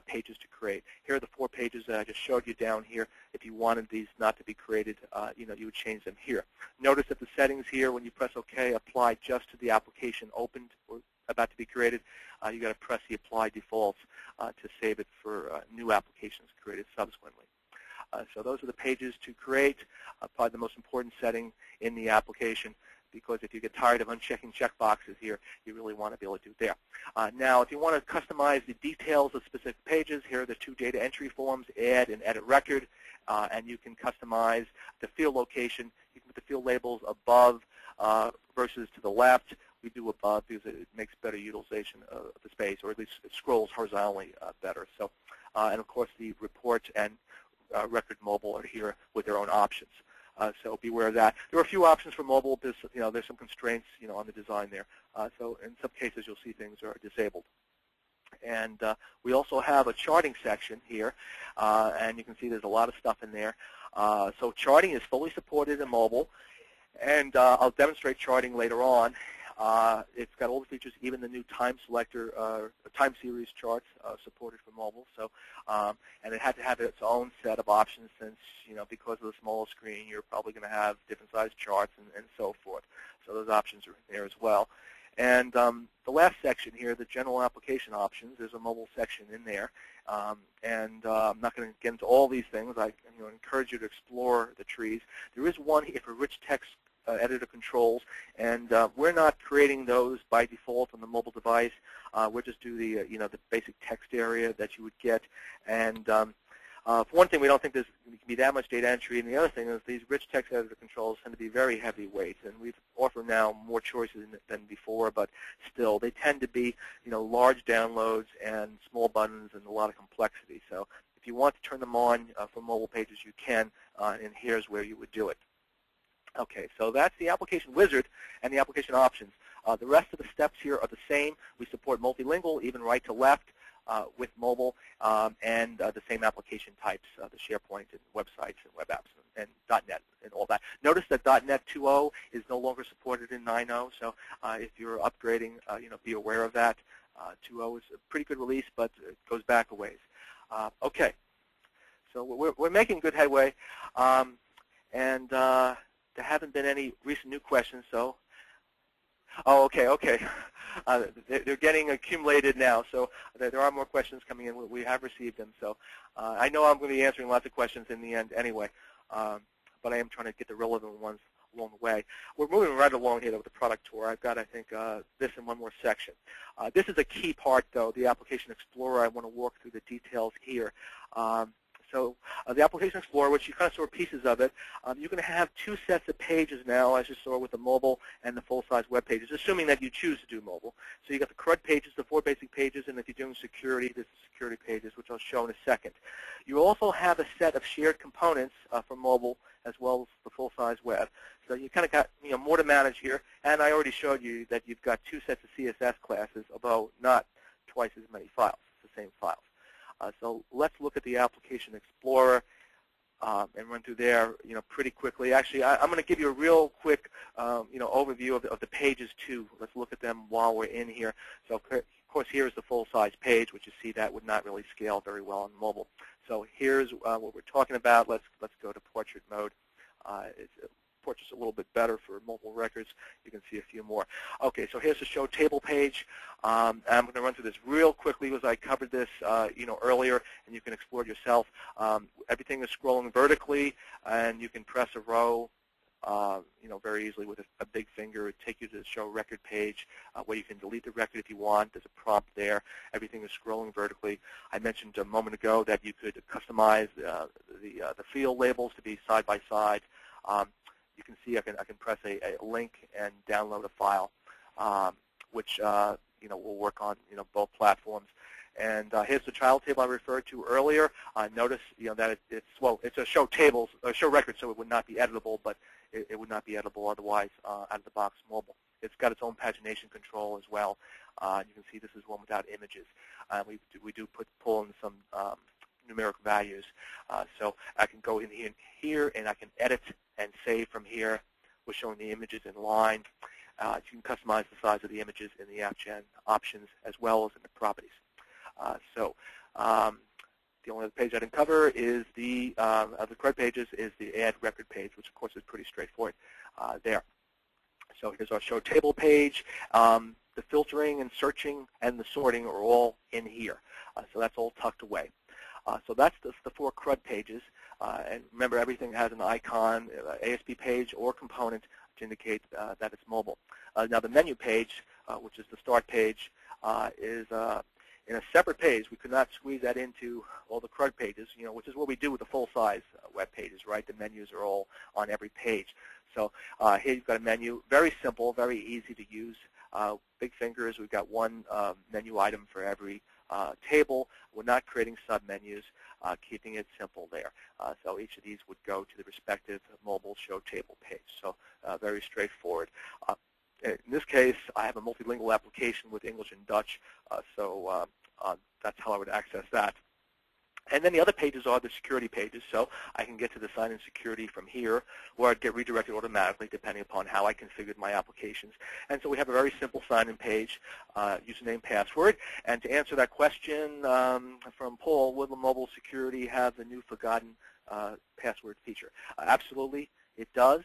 pages to create. Here are the 4 pages that I just showed you down here. If you wanted these not to be created, you would change them here. Notice that the settings here, when you press OK, apply just to the application opened or about to be created. You got to press the Apply Defaults to save it for new applications created subsequently. So those are the pages to create, probably the most important setting in the application, because if you get tired of unchecking checkboxes here, you really want to be able to do there. Now, if you want to customize the details of specific pages, here are the 2 data entry forms, Add and Edit Record, and you can customize the field location. You can put the field labels above versus to the left. We do above because it makes better utilization of the space, or at least it scrolls horizontally better. So, and of course, the report and record mobile are here with their own options. So beware of that. There are a few options for mobile. There's some constraints, on the design there. So in some cases, you'll see things are disabled. And we also have a charting section here, and you can see there's a lot of stuff in there. So charting is fully supported in mobile, and I'll demonstrate charting later on. It's got all the features, even the new time selector, time series charts supported for mobile. So, and it had to have its own set of options since, because of the smaller screen, you're probably going to have different size charts and so forth. So those options are in there as well. And the last section here, the general application options, there's a mobile section in there. And I'm not going to get into all these things. I encourage you to explore the trees. There is one here for rich text editor controls, and we're not creating those by default on the mobile device. We'll just do the the basic text area that you would get. And for one thing, we don't think there's going to be that much data entry, and the other thing is these rich text editor controls tend to be very heavyweight, and we offer now more choices than before, but still they tend to be large downloads and small buttons and a lot of complexity. So if you want to turn them on for mobile pages, you can, and here's where you would do it. Okay, so that's the application wizard and the application options. The rest of the steps here are the same. We support multilingual, even right to left, with mobile, and the same application types, the SharePoint and websites and web apps and .NET and all that. Notice that .NET 2.0 is no longer supported in 9.0, so if you're upgrading, be aware of that. 2.0 is a pretty good release, but it goes back a ways. Okay, so we're making good headway, and there haven't been any recent new questions, so. Oh, okay. They're getting accumulated now, so there are more questions coming in. We have received them, so I know I'm going to be answering lots of questions in the end anyway, but I am trying to get the relevant ones along the way. We're moving right along here with the product tour. I've got, I think, this in one more section. This is a key part, though, the Application Explorer. I want to walk through the details here. So the Application Explorer, which you kind of saw pieces of it, you're going to have 2 sets of pages now, as you saw with the mobile and the full-size web pages, assuming that you choose to do mobile. So you got the CRUD pages, the 4 basic pages, and if you're doing security, this is security pages, which I'll show in a second. You also have a set of shared components for mobile as well as the full-size web. So you kind of got more to manage here, and I already showed you that you've got 2 sets of CSS classes, although not twice as many files. It's the same files. So let's look at the Application Explorer and run through there, pretty quickly. Actually, I'm going to give you a real quick, overview of the pages too. Let's look at them while we're in here. So course, here is the full-size page, which you see that would not really scale very well on mobile. So here's what we're talking about. Let's go to portrait mode. Portrait's a little bit better for mobile records. You can see a few more. Okay, so here's the show table page. I'm going to run through this real quickly as I covered this earlier, and you can explore it yourself. Everything is scrolling vertically, and you can press a row very easily with a big finger. It take you to the show record page where you can delete the record if you want. There's a prompt there. Everything is scrolling vertically. I mentioned a moment ago that you could customize the field labels to be side by side. You can see I can press a link and download a file, which will work on both platforms. And here's the child table I referred to earlier. Notice that it's a show tables, a show record, so it would not be editable, but it would not be editable otherwise out of the box mobile. It's got its own pagination control as well. You can see this is one without images. We do pull in some numeric values, so I can go in here and I can edit and save from here. We're showing the images in line. You can customize the size of the images in the AppGen options as well as in the properties. The only other page I didn't cover is the CRUD pages is the add record page, which of course is pretty straightforward there. So here's our show table page. The filtering and searching and the sorting are all in here. So that's all tucked away. So that's the 4 CRUD pages. And remember, everything has an icon, ASP page or component to indicate that it's mobile. Now the menu page, which is the start page, is in a separate page. We could not squeeze that into all the CRUD pages, which is what we do with the full-size web pages, right? The menus are all on every page. So here you've got a menu, very simple, very easy to use. Big fingers, we've got one menu item for every table. We're not creating sub-menus, keeping it simple there. So each of these would go to the respective mobile show table page. So very straightforward. In this case, I have a multilingual application with English and Dutch, so that's how I would access that. And then the other pages are the security pages, so I can get to the sign-in security from here, or I'd get redirected automatically depending upon how I configured my applications. And so we have a very simple sign-in page, username, password. And to answer that question from Paul, will the mobile security have the new forgotten password feature? Absolutely, it does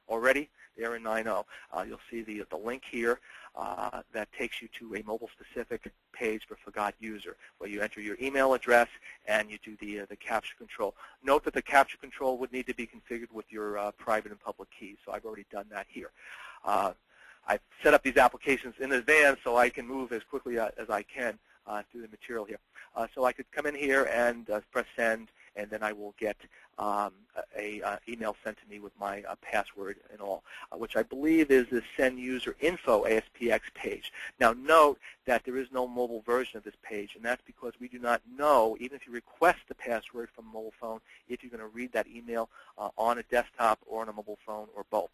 already. There in 9.0. You'll see the link here that takes you to a mobile-specific page for forgot user, where you enter your email address and you do the capture control. Note that the capture control would need to be configured with your private and public keys, so I've already done that here. I've set up these applications in advance so I can move as quickly as I can through the material here. So I could come in here and press send, and then I will get an email sent to me with my password and all, which I believe is the send user info ASPX page. Now note that there is no mobile version of this page, and that's because we do not know, even if you request the password from a mobile phone, if you're going to read that email on a desktop or on a mobile phone or both.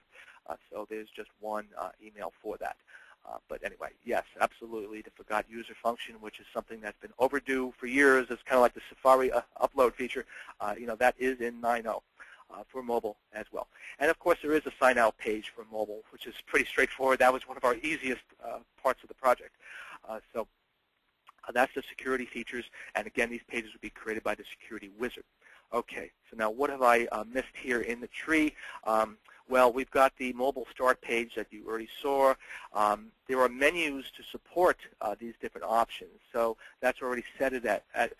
So there's just one email for that. But anyway, yes, absolutely, the forgot user function, which is something that's been overdue for years. It's kind of like the Safari upload feature. That is in 9.0 for mobile as well. And of course, there is a sign out page for mobile, which is pretty straightforward. That was one of our easiest parts of the project. So that's the security features. And again, these pages would be created by the security wizard. Okay, so now what have I missed here in the tree? Well, we've got the mobile start page that you already saw. There are menus to support these different options. So that's already set it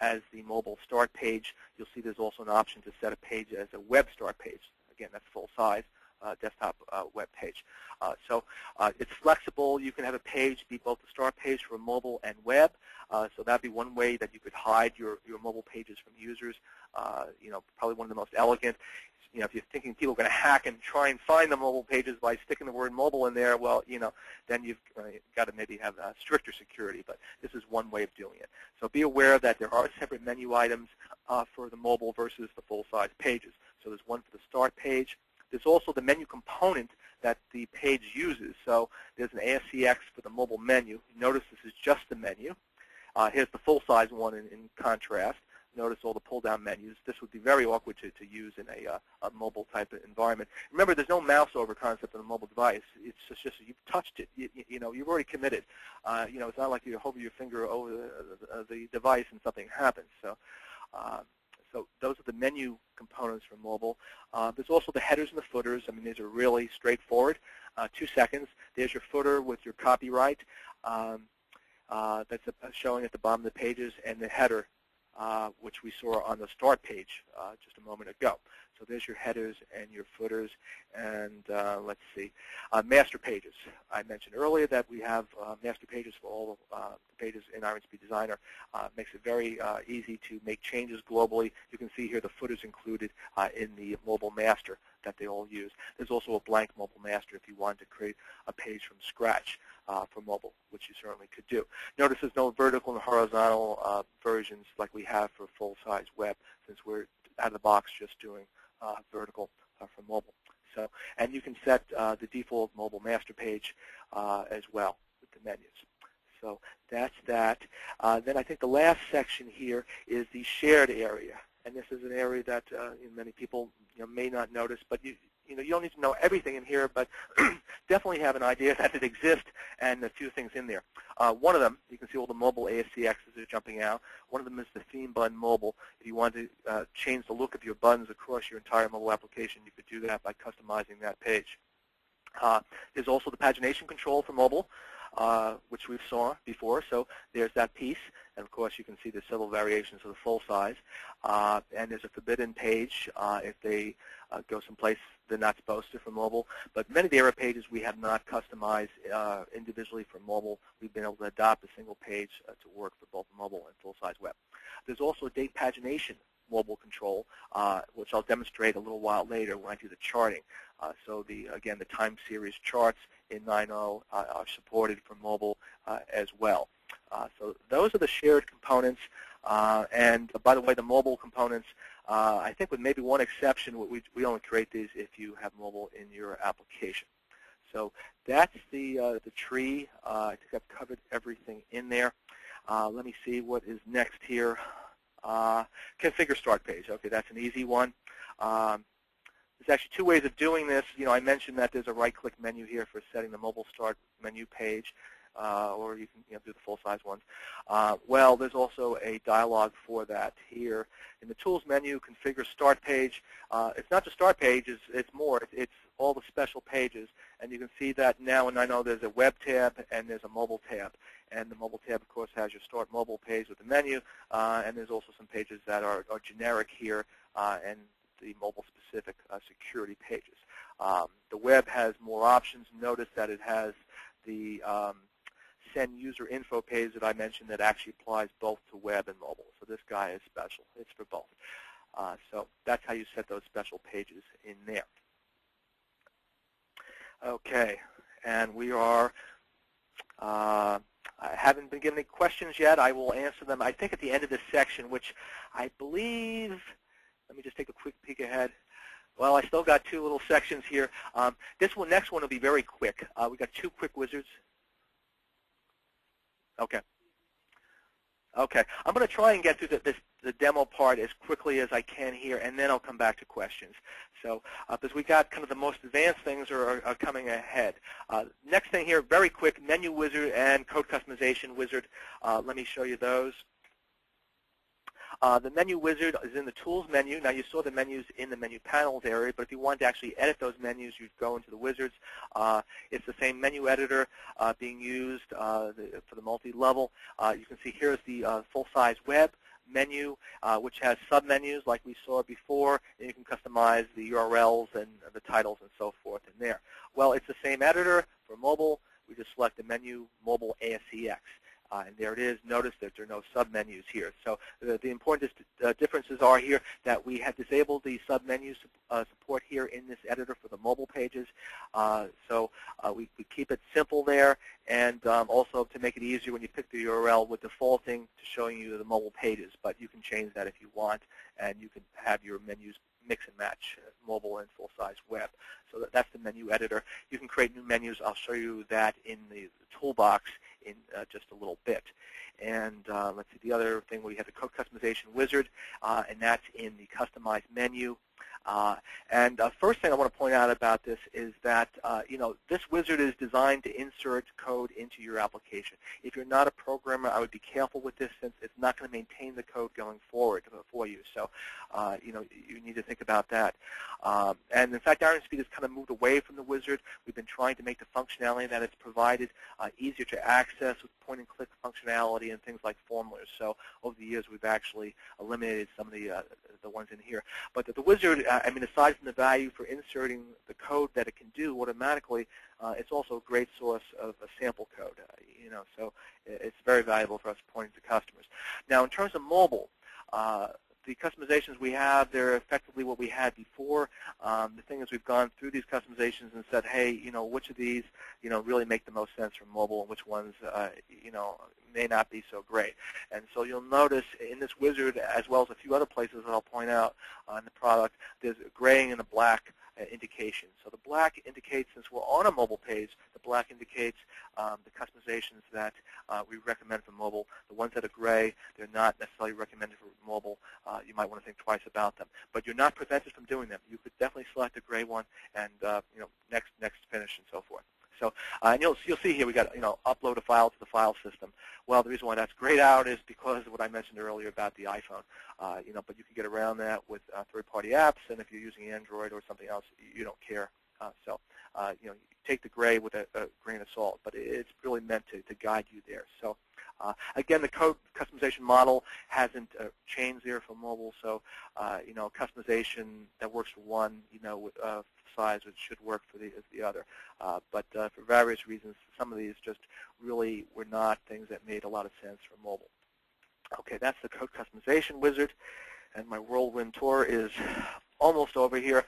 as the mobile start page. You'll see there's also an option to set a page as a web start page. Again, that's full size. Desktop web page. So it's flexible. You can have a page be both the start page for mobile and web. So that'd be one way that you could hide your mobile pages from users. Probably one of the most elegant. If you're thinking people are going to hack and try and find the mobile pages by sticking the word mobile in there, well, then you've got to maybe have stricter security. But this is one way of doing it. So be aware that there are separate menu items for the mobile versus the full-size pages. So there's one for the start page. There's also the menu component that the page uses. So there's an ASCX for the mobile menu. Notice this is just the menu. Here's the full-size one in contrast. notice all the pull-down menus. This would be very awkward to use in a mobile type of environment. Remember, there's no mouse over concept on a mobile device. It's just you've touched it. You know, you've already committed. You know, it's not like you hover your finger over the device and something happens. So those are the menu components for mobile. There's also the headers and the footers. I mean, these are really straightforward. 2 seconds. There's your footer with your copyright. That's showing at the bottom of the pages, and the header, which we saw on the start page just a moment ago. So there's your headers and your footers, and let's see, master pages. I mentioned earlier that we have master pages for all the pages in Iron Speed Designer. Makes it very easy to make changes globally. You can see here the footers included in the mobile master that they all use. There's also a blank mobile master if you wanted to create a page from scratch for mobile, which you certainly could do. Notice there's no vertical and horizontal versions like we have for full-size web, since we're out of the box just doing vertical for mobile. So, and you can set the default mobile master page as well with the menus. So that's that. Then I think the last section here is the shared area, and this is an area that many people may not notice, but you don't need to know everything in here, but definitely have an idea that it exists and a few things in there. One of them, you can see all the mobile ASCXs are jumping out. One of them is the theme button mobile. If you want to change the look of your buttons across your entire mobile application, you could do that by customizing that page. There's also the pagination control for mobile, which we saw before. So there's that piece. And, of course, you can see there's several variations of the full size. And there's a forbidden page if they go someplace they're not supposed to for mobile. But many of the error pages we have not customized individually for mobile. We've been able to adopt a single page to work for both mobile and full-size web. There's also a date pagination mobile control, which I'll demonstrate a little while later when I do the charting. So again, the time series charts in 9.0 are supported for mobile as well. So those are the shared components. And by the way, the mobile components, I think with maybe one exception, we only create these if you have mobile in your application. So that's the tree. I think I've covered everything in there. Let me see what is next here. Configure start page. Okay, that's an easy one. There's actually two ways of doing this. I mentioned that there's a right-click menu here for setting the mobile start menu page, or you can do the full-size ones. Well, there's also a dialog for that here. In the Tools menu, Configure Start Page. It's not just Start Page, it's more. It's all the special pages. And you can see that now, and I know there's a Web tab and there's a Mobile tab. And the Mobile tab, of course, has your Start Mobile page with the menu. And there's also some pages that are generic here, and the mobile-specific security pages. The Web has more options. Notice that it has the Send User Info page that I mentioned that actually applies both to web and mobile. So this guy is special. It's for both. So that's how you set those special pages in there. Okay, and we are, I haven't been given any questions yet. I will answer them, I think, at the end of this section, which I believe, let me just take a quick peek ahead. Well, I still got two little sections here. Next one will be very quick. We got two quick wizards. Okay. Okay. I'm going to try and get through the demo part as quickly as I can here, and then I'll come back to questions. So, because we got kind of the most advanced things are coming ahead. Next thing here, very quick, menu wizard and code customization wizard. Let me show you those. The menu wizard is in the Tools menu. Now, you saw the menus in the menu panels area, but if you wanted to actually edit those menus, you'd go into the wizards. It's the same menu editor being used for the multi-level. You can see here's the full-size web menu, which has sub-menus like we saw before, and you can customize the URLs and the titles and so forth in there. Well, it's the same editor for mobile. We just select the menu Mobile ASCX. And there it is. Notice that there are no sub-menus here. So the important differences are here that we have disabled the sub-menu support here in this editor for the mobile pages. So we keep it simple there, and also to make it easier when you pick the URL, we're defaulting to showing you the mobile pages. But you can change that if you want, and you can have your menus mix and match mobile and full-size web. So that's the menu editor. You can create new menus. I'll show you that in the toolbox in just a little bit. And let's see, the other thing, we have the code customization wizard, and that's in the customized menu. And first thing I want to point out about this is that this wizard is designed to insert code into your application. If you're not a programmer, I would be careful with this, since it's not going to maintain the code going forward for you. So you need to think about that. And in fact, Iron Speed has kind of moved away from the wizard. We've been trying to make the functionality that it's provided easier to access with point-and-click functionality and things like formulas. So over the years, we've actually eliminated some of the ones in here. But the wizard, I mean, aside from the value for inserting the code that it can do automatically, it's also a great source of sample code. So it's very valuable for us pointing to customers. Now, in terms of mobile, the customizations we have, they're effectively what we had before. The thing is, we've gone through these customizations and said, hey, which of these, really make the most sense for mobile, and which ones, may not be so great. And so you'll notice in this wizard, as well as a few other places that I'll point out in the product, there's a graying and a black indication. So the black indicates, since we're on a mobile page, the black indicates the customizations that we recommend for mobile. The ones that are gray, they're not necessarily recommended for mobile. You might want to think twice about them. But you're not prevented from doing them. You could definitely select a gray one and next finish and so forth. So and you'll see here we got upload a file to the file system. Well, the reason why that's grayed out is because of what I mentioned earlier about the iPhone. But you can get around that with third-party apps, and if you're using Android or something else, you don't care. You take the gray with a grain of salt, but it's really meant to guide you there. So again, the code customization model hasn't changed there for mobile. So customization that works for one, with size, it should work for the other. But for various reasons, some of these just really were not things that made a lot of sense for mobile. Okay, that's the code customization wizard, and my whirlwind tour is almost over here.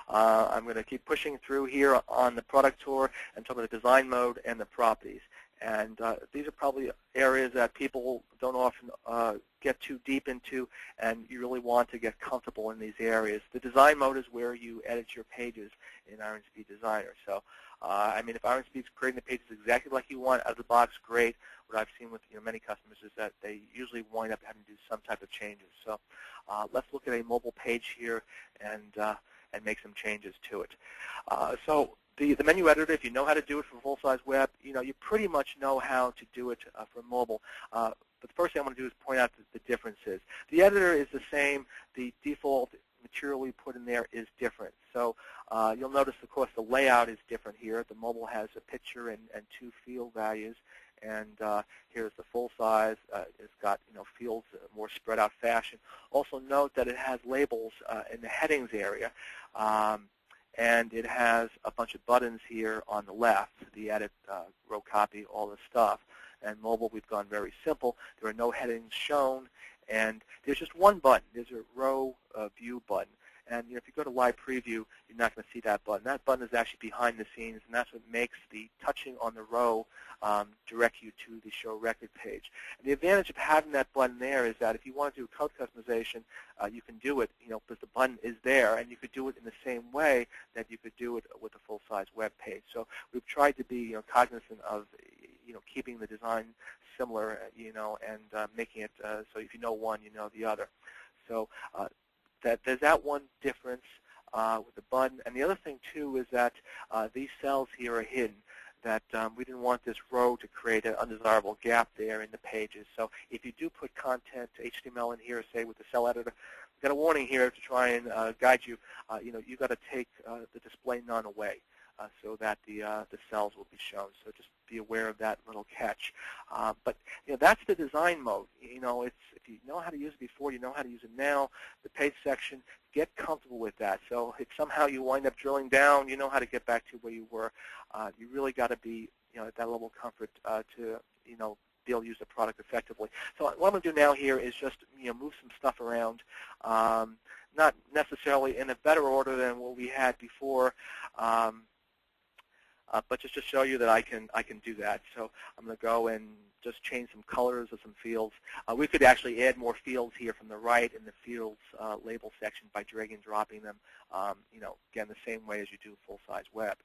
I'm going to keep pushing through here on the product tour and talk about the design mode and the properties. And these are probably areas that people don't often get too deep into, and you really want to get comfortable in these areas. The design mode is where you edit your pages in Iron Speed Designer. So, I mean, if Iron Speed's creating the pages exactly like you want out of the box, great. What I've seen with many customers is that they usually wind up having to do some type of changes. So, let's look at a mobile page here and make some changes to it. So the menu editor, if you know how to do it for full-size web, you pretty much know how to do it for mobile. But the first thing I want to do is point out the differences. The editor is the same. The default material we put in there is different. So you'll notice, of course, the layout is different here. The mobile has a picture and two field values. And here's the full size. It's got fields more spread out fashion. Also note that it has labels in the headings area, and it has a bunch of buttons here on the left: the edit, row copy, all this stuff. And mobile, we've gone very simple. There are no headings shown, and there's just one button. There's a row view button. And if you go to Live Preview, you're not going to see that button. That button is actually behind the scenes, and that's what makes the touching on the row direct you to the Show Record page. And the advantage of having that button there is that if you want to do code customization, you can do it, because the button is there, and you could do it in the same way that you could do it with a full-size web page. So we've tried to be, cognizant of, keeping the design similar, and making it so if you know one, you know the other. So there's that one difference with the button. And the other thing, too, is that these cells here are hidden, that we didn't want this row to create an undesirable gap there in the pages. So if you do put content, HTML in here, say with the cell editor, we've got a warning here to try and guide you. You've got to take the display none away so that the cells will be shown. So just be aware of that little catch. But that's the design mode. If you know how to use it before, you know how to use it now. The page section, get comfortable with that. So if somehow you wind up drilling down, you know how to get back to where you were. You really got to be at that level of comfort to be able to use the product effectively. So what I'm going to do now here is just move some stuff around, not necessarily in a better order than what we had before. But just to show you that I can do that. So I'm going to go and just change some colors of some fields. We could actually add more fields here from the right in the fields label section by dragging and dropping them, again, the same way as you do full-size web.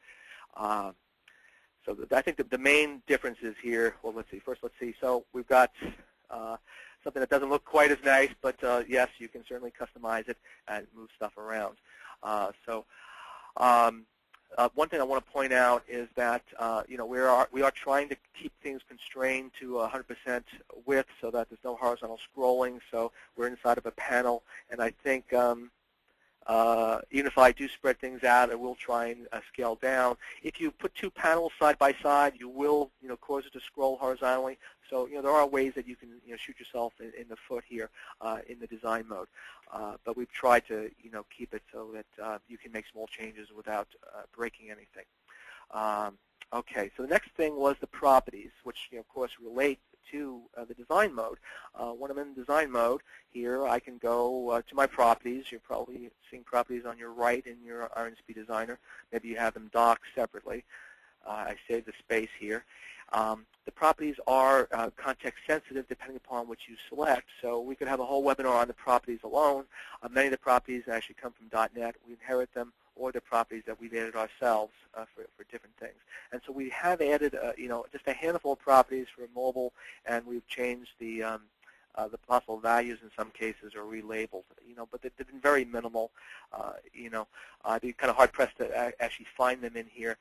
So I think the main difference is here. Well, let's see. First, let's see. So we've got something that doesn't look quite as nice, but yes, you can certainly customize it and move stuff around. One thing I want to point out is that we are trying to keep things constrained to 100% width so that there's no horizontal scrolling. So we're inside of a panel, and I think even if I do spread things out, I will try and scale down. If you put two panels side by side, you will cause it to scroll horizontally. So there are ways that you can shoot yourself in the foot here in the design mode. But we've tried to keep it so that you can make small changes without breaking anything. Okay, so the next thing was the properties, which of course relate to the design mode. When I'm in design mode here, I can go to my properties. You're probably seeing properties on your right in your Iron Speed Designer. Maybe you have them docked separately. I save the space here. The properties are context sensitive depending upon what you select. So we could have a whole webinar on the properties alone. Many of the properties actually come from .NET. We inherit them, or the properties that we've added ourselves for different things. And so we have added, just a handful of properties for mobile, and we've changed the possible values in some cases, or relabeled. But they've been very minimal. I'd be kind of hard pressed to actually find them in here.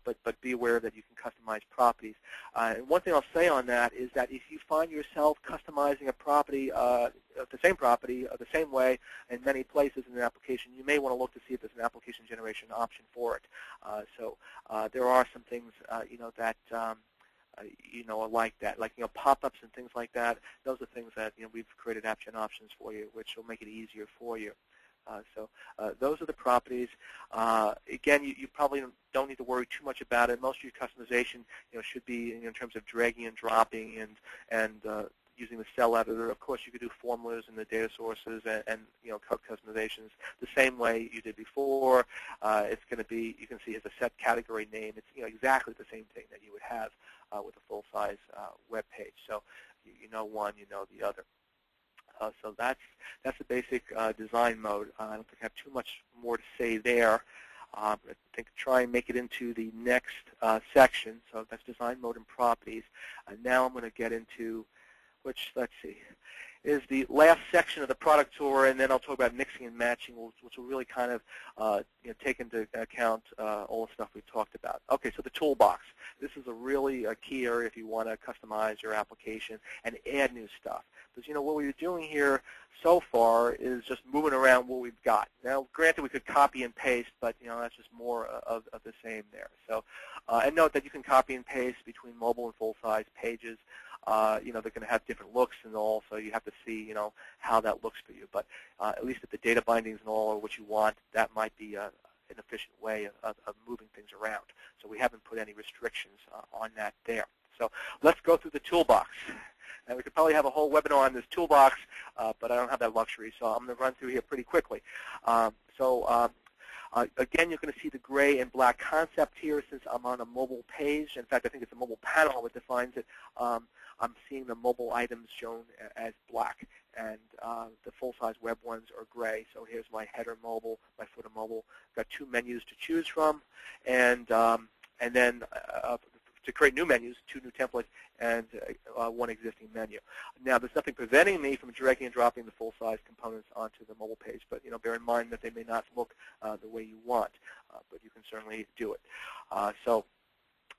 But be aware that you can customize properties. And one thing I'll say on that is that if you find yourself customizing a property, the same property, the same way in many places in an application, you may want to look to see if there's an application generation option for it. So there are some things, that are like that, like pop-ups and things like that. Those are things that we've created app gen options for you, which will make it easier for you. So those are the properties. Again, you probably don't need to worry too much about it. Most of your customization, should be in terms of dragging and dropping and using the cell editor. Of course, you could do formulas in the data sources and code customizations the same way you did before. It's going to be, you can see, as a set category name. It's exactly the same thing that you would have with a full-size web page. So you know one, you know the other. So that's the basic design mode. I don't think I have too much more to say there. I think try and make it into the next section. So that's design mode and properties. Now I'm going to get into, which, let's see, is the last section of the product tour, and then I'll talk about mixing and matching, which will really kind of take into account all the stuff we talked about. Okay, so the toolbox. This is a really key area if you want to customize your application and add new stuff. Because what we're doing here so far is just moving around what we've got. Now, granted, we could copy and paste, but that's just more of the same there. So, and note that you can copy and paste between mobile and full-size pages. They're going to have different looks and all, so you have to see, how that looks for you. But at least if the data bindings and all are what you want, that might be an efficient way of moving things around. So we haven't put any restrictions on that there. So let's go through the toolbox. And we could probably have a whole webinar on this toolbox, but I don't have that luxury, so I'm going to run through here pretty quickly. Again, you're going to see the gray and black concept here since I'm on a mobile page. In fact, I think it's a mobile panel that defines it. I'm seeing the mobile items shown as black, and the full-size web ones are gray. So here's my header mobile, my footer mobile. Got two menus to choose from, and then to create new menus, two new templates, and one existing menu. Now, there's nothing preventing me from dragging and dropping the full-size components onto the mobile page, but bear in mind that they may not look the way you want, but you can certainly do it.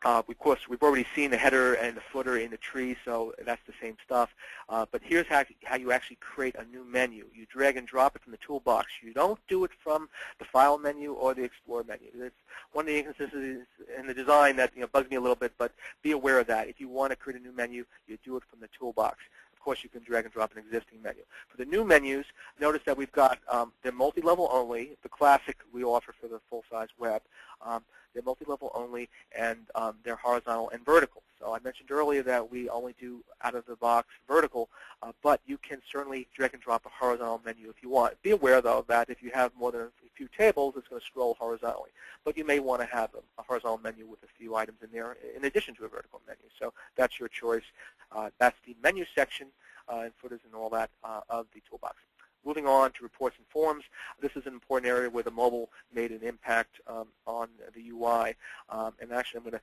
Of course, we've already seen the header and the footer in the tree, so that's the same stuff. But here's how you actually create a new menu. You drag and drop it from the toolbox. You don't do it from the File menu or the Explore menu. It's one of the inconsistencies in the design that bugs me a little bit, but be aware of that. If you want to create a new menu, you do it from the toolbox. Of course, you can drag and drop an existing menu. For the new menus, notice that we've got, they're multi-level only, the classic we offer for the full-size web. They're multi-level only, and they're horizontal and vertical. So I mentioned earlier that we only do out-of-the-box vertical, but you can certainly drag and drop a horizontal menu if you want. Be aware, though, that if you have more than a few tables, it's going to scroll horizontally. But you may want to have a horizontal menu with a few items in there in addition to a vertical menu. So that's your choice. That's the menu section and footers and all that of the toolbox. Moving on to reports and forms, this is an important area where the mobile made an impact on the UI. And actually, I'm going to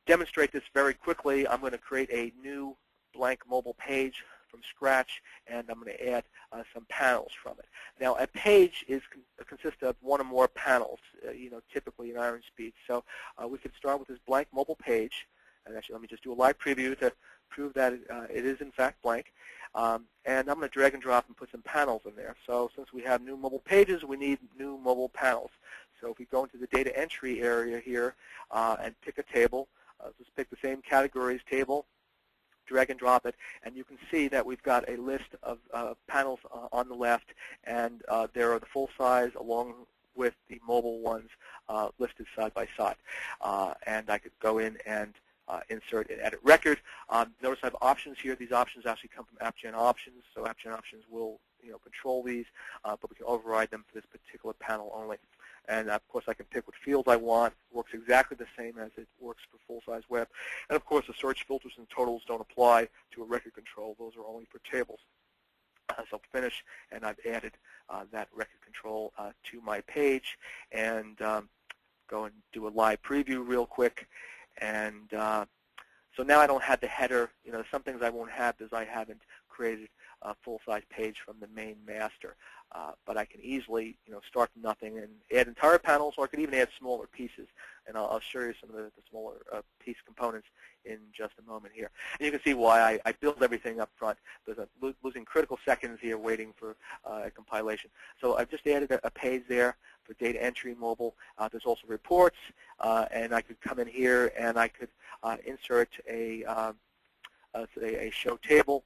demonstrate this very quickly, I'm going to create a new blank mobile page from scratch, and I'm going to add some panels from it. Now, a page consists of one or more panels, typically in Iron Speed. So we could start with this blank mobile page. And actually, let me just do a live preview to prove that it is, in fact, blank. And I'm going to drag and drop and put some panels in there. So since we have new mobile pages, we need new mobile panels. So if we go into the data entry area here and pick a table, just pick the same categories table, drag and drop it, and you can see that we've got a list of panels on the left, and there are the full size along with the mobile ones listed side by side. And I could go in and insert and edit record. Notice I have options here. These options actually come from AppGen Options, so AppGen Options will control these, but we can override them for this particular panel only. And of course, I can pick what fields I want. It works exactly the same as it works for full-size web. And of course, the search filters and totals don't apply to a record control. Those are only for tables. So finish, and I've added that record control to my page. And go and do a live preview real quick. And so now I don't have the header. Some things I won't have because I haven't created a full-size page from the main master. But I can easily, start from nothing and add entire panels, or I could even add smaller pieces. And I'll show you some of the smaller piece components in just a moment here. And you can see why I build everything up front. There's losing critical seconds here waiting for a compilation. So I've just added a page there for data entry mobile. There's also reports, and I could come in here and I could insert a show table.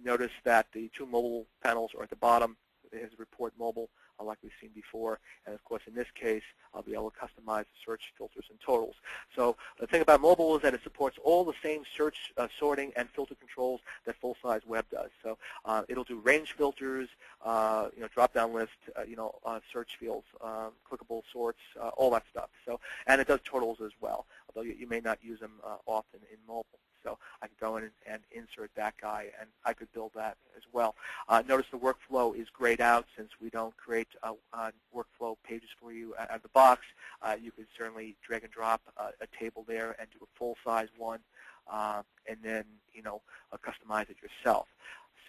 Notice that the two mobile panels are at the bottom. It has report mobile, like we've seen before. And of course, in this case, I'll be able to customize the search filters and totals. So the thing about mobile is that it supports all the same search sorting and filter controls that full-size web does. So it'll do range filters, drop-down list, search fields, clickable sorts, all that stuff. So, and it does totals as well, although you may not use them often in mobile. So I can go in and insert that guy, and I could build that as well. Notice the workflow is grayed out since we don't create workflow pages for you out of the box. You could certainly drag and drop a table there and do a full-size one, and then customize it yourself.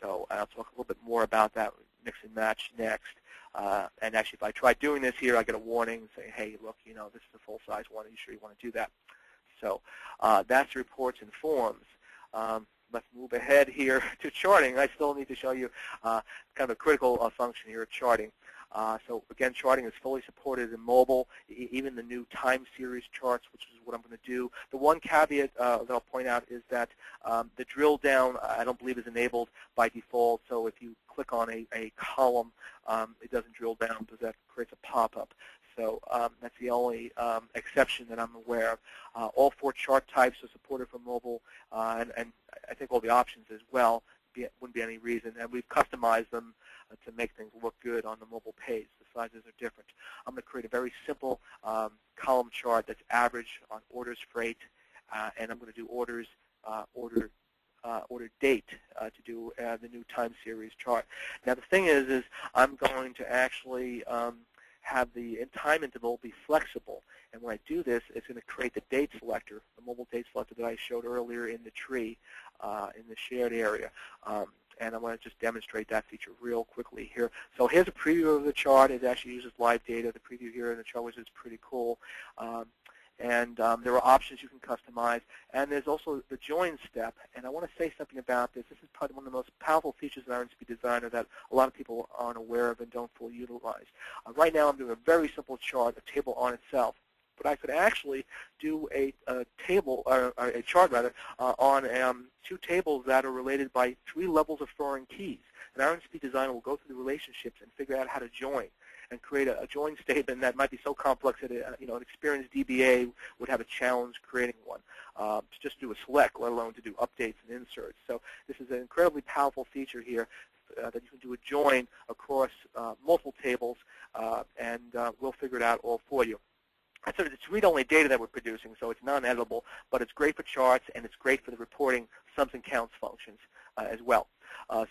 So I'll talk a little bit more about that mix and match next. And actually, if I try doing this here, I get a warning saying, hey, look, this is a full-size one. Are you sure you want to do that? So that's reports and forms. Let's move ahead here to charting. I still need to show you kind of a critical function here, charting. So again, charting is fully supported in mobile, even the new time series charts, which is what I'm going to do. The one caveat that I'll point out is that the drill down, I don't believe, is enabled by default. So if you click on a column, it doesn't drill down because that creates a pop-up. So that's the only exception that I'm aware of. All 4 chart types are supported for mobile, and I think all the options as well. Wouldn't be any reason. And we've customized them to make things look good on the mobile page. The sizes are different. I'm going to create a very simple column chart that's average on orders freight, and I'm going to do orders, order date to do the new time series chart. Now the thing is I'm going to actually have the time interval be flexible. And when I do this, it's going to create the date selector, the mobile date selector that I showed earlier in the tree, in the shared area. And I want to just demonstrate that feature real quickly here. So here's a preview of the chart. It actually uses live data. The preview here in the chart, which is pretty cool. And there are options you can customize. And there's also the join step. And I want to say something about this. This is probably one of the most powerful features in Iron Speed Designer that a lot of people aren't aware of and don't fully utilize. Right now I'm doing a very simple chart, a table on itself. But I could actually do a table, or a chart rather, on 2 tables that are related by 3 levels of foreign keys. And Iron Speed Designer will go through the relationships and figure out how to join and create a join statement that might be so complex that an experienced DBA would have a challenge creating one. To just do a select, let alone to do updates and inserts. So this is an incredibly powerful feature here that you can do a join across multiple tables, and we'll figure it out all for you. So it's read-only data that we're producing, so it's non-editable, but it's great for charts, and it's great for the reporting sums and counts functions as well.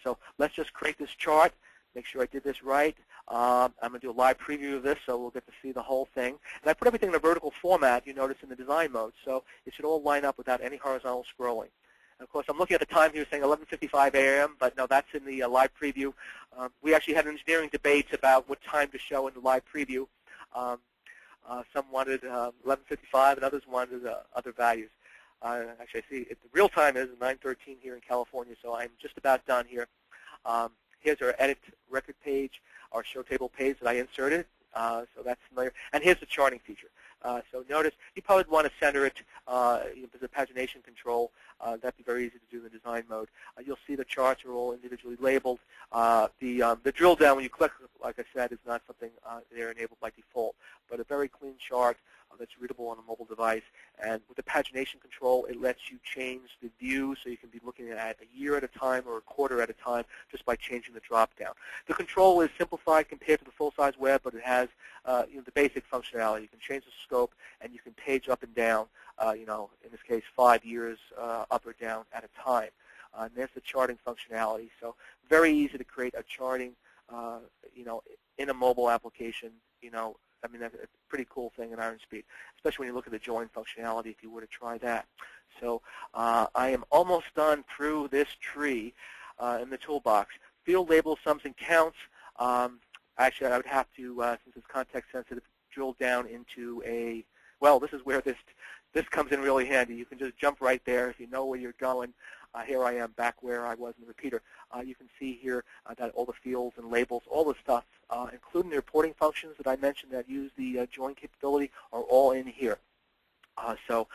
So let's just create this chart. make sure I did this right. I'm going to do a live preview of this, so we'll get to see the whole thing. And I put everything in a vertical format, you notice, in the design mode, so it should all line up without any horizontal scrolling. And of course, I'm looking at the time here saying 11:55 a.m., but no, that's in the live preview. We actually had engineering debates about what time to show in the live preview. Some wanted 11:55, and others wanted other values. Actually, I see the real time is 9:13 here in California, so I'm just about done here. Here's our edit record page, our show table page that I inserted, so that's familiar. And here's the charting feature. So notice you probably want to center it. There's a pagination control. That'd be very easy to do in the design mode. You'll see the charts are all individually labeled. The drill down when you click, like I said, is not something they're enabled by default, but a very clean chart that's readable on a mobile device. And with the pagination control, it lets you change the view so you can be looking at a year at a time or a quarter at a time just by changing the drop-down. The control is simplified compared to the full-size web, but it has the basic functionality. You can change the scope, and you can page up and down, in this case, 5 years up or down at a time. And there's the charting functionality. So very easy to create a charting, in a mobile application, I mean, that's a pretty cool thing in Iron Speed, especially when you look at the join functionality if you were to try that. So I am almost done through this tree in the toolbox. Field labels, sums, and counts. Actually, I would have to, since it's context sensitive, drill down into a, well, this is where this comes in really handy. You can just jump right there if you know where you're going. Here I am back where I was in the repeater. You can see here that all the fields and labels, all the stuff, including the reporting functions that I mentioned that use the join capability, are all in here. So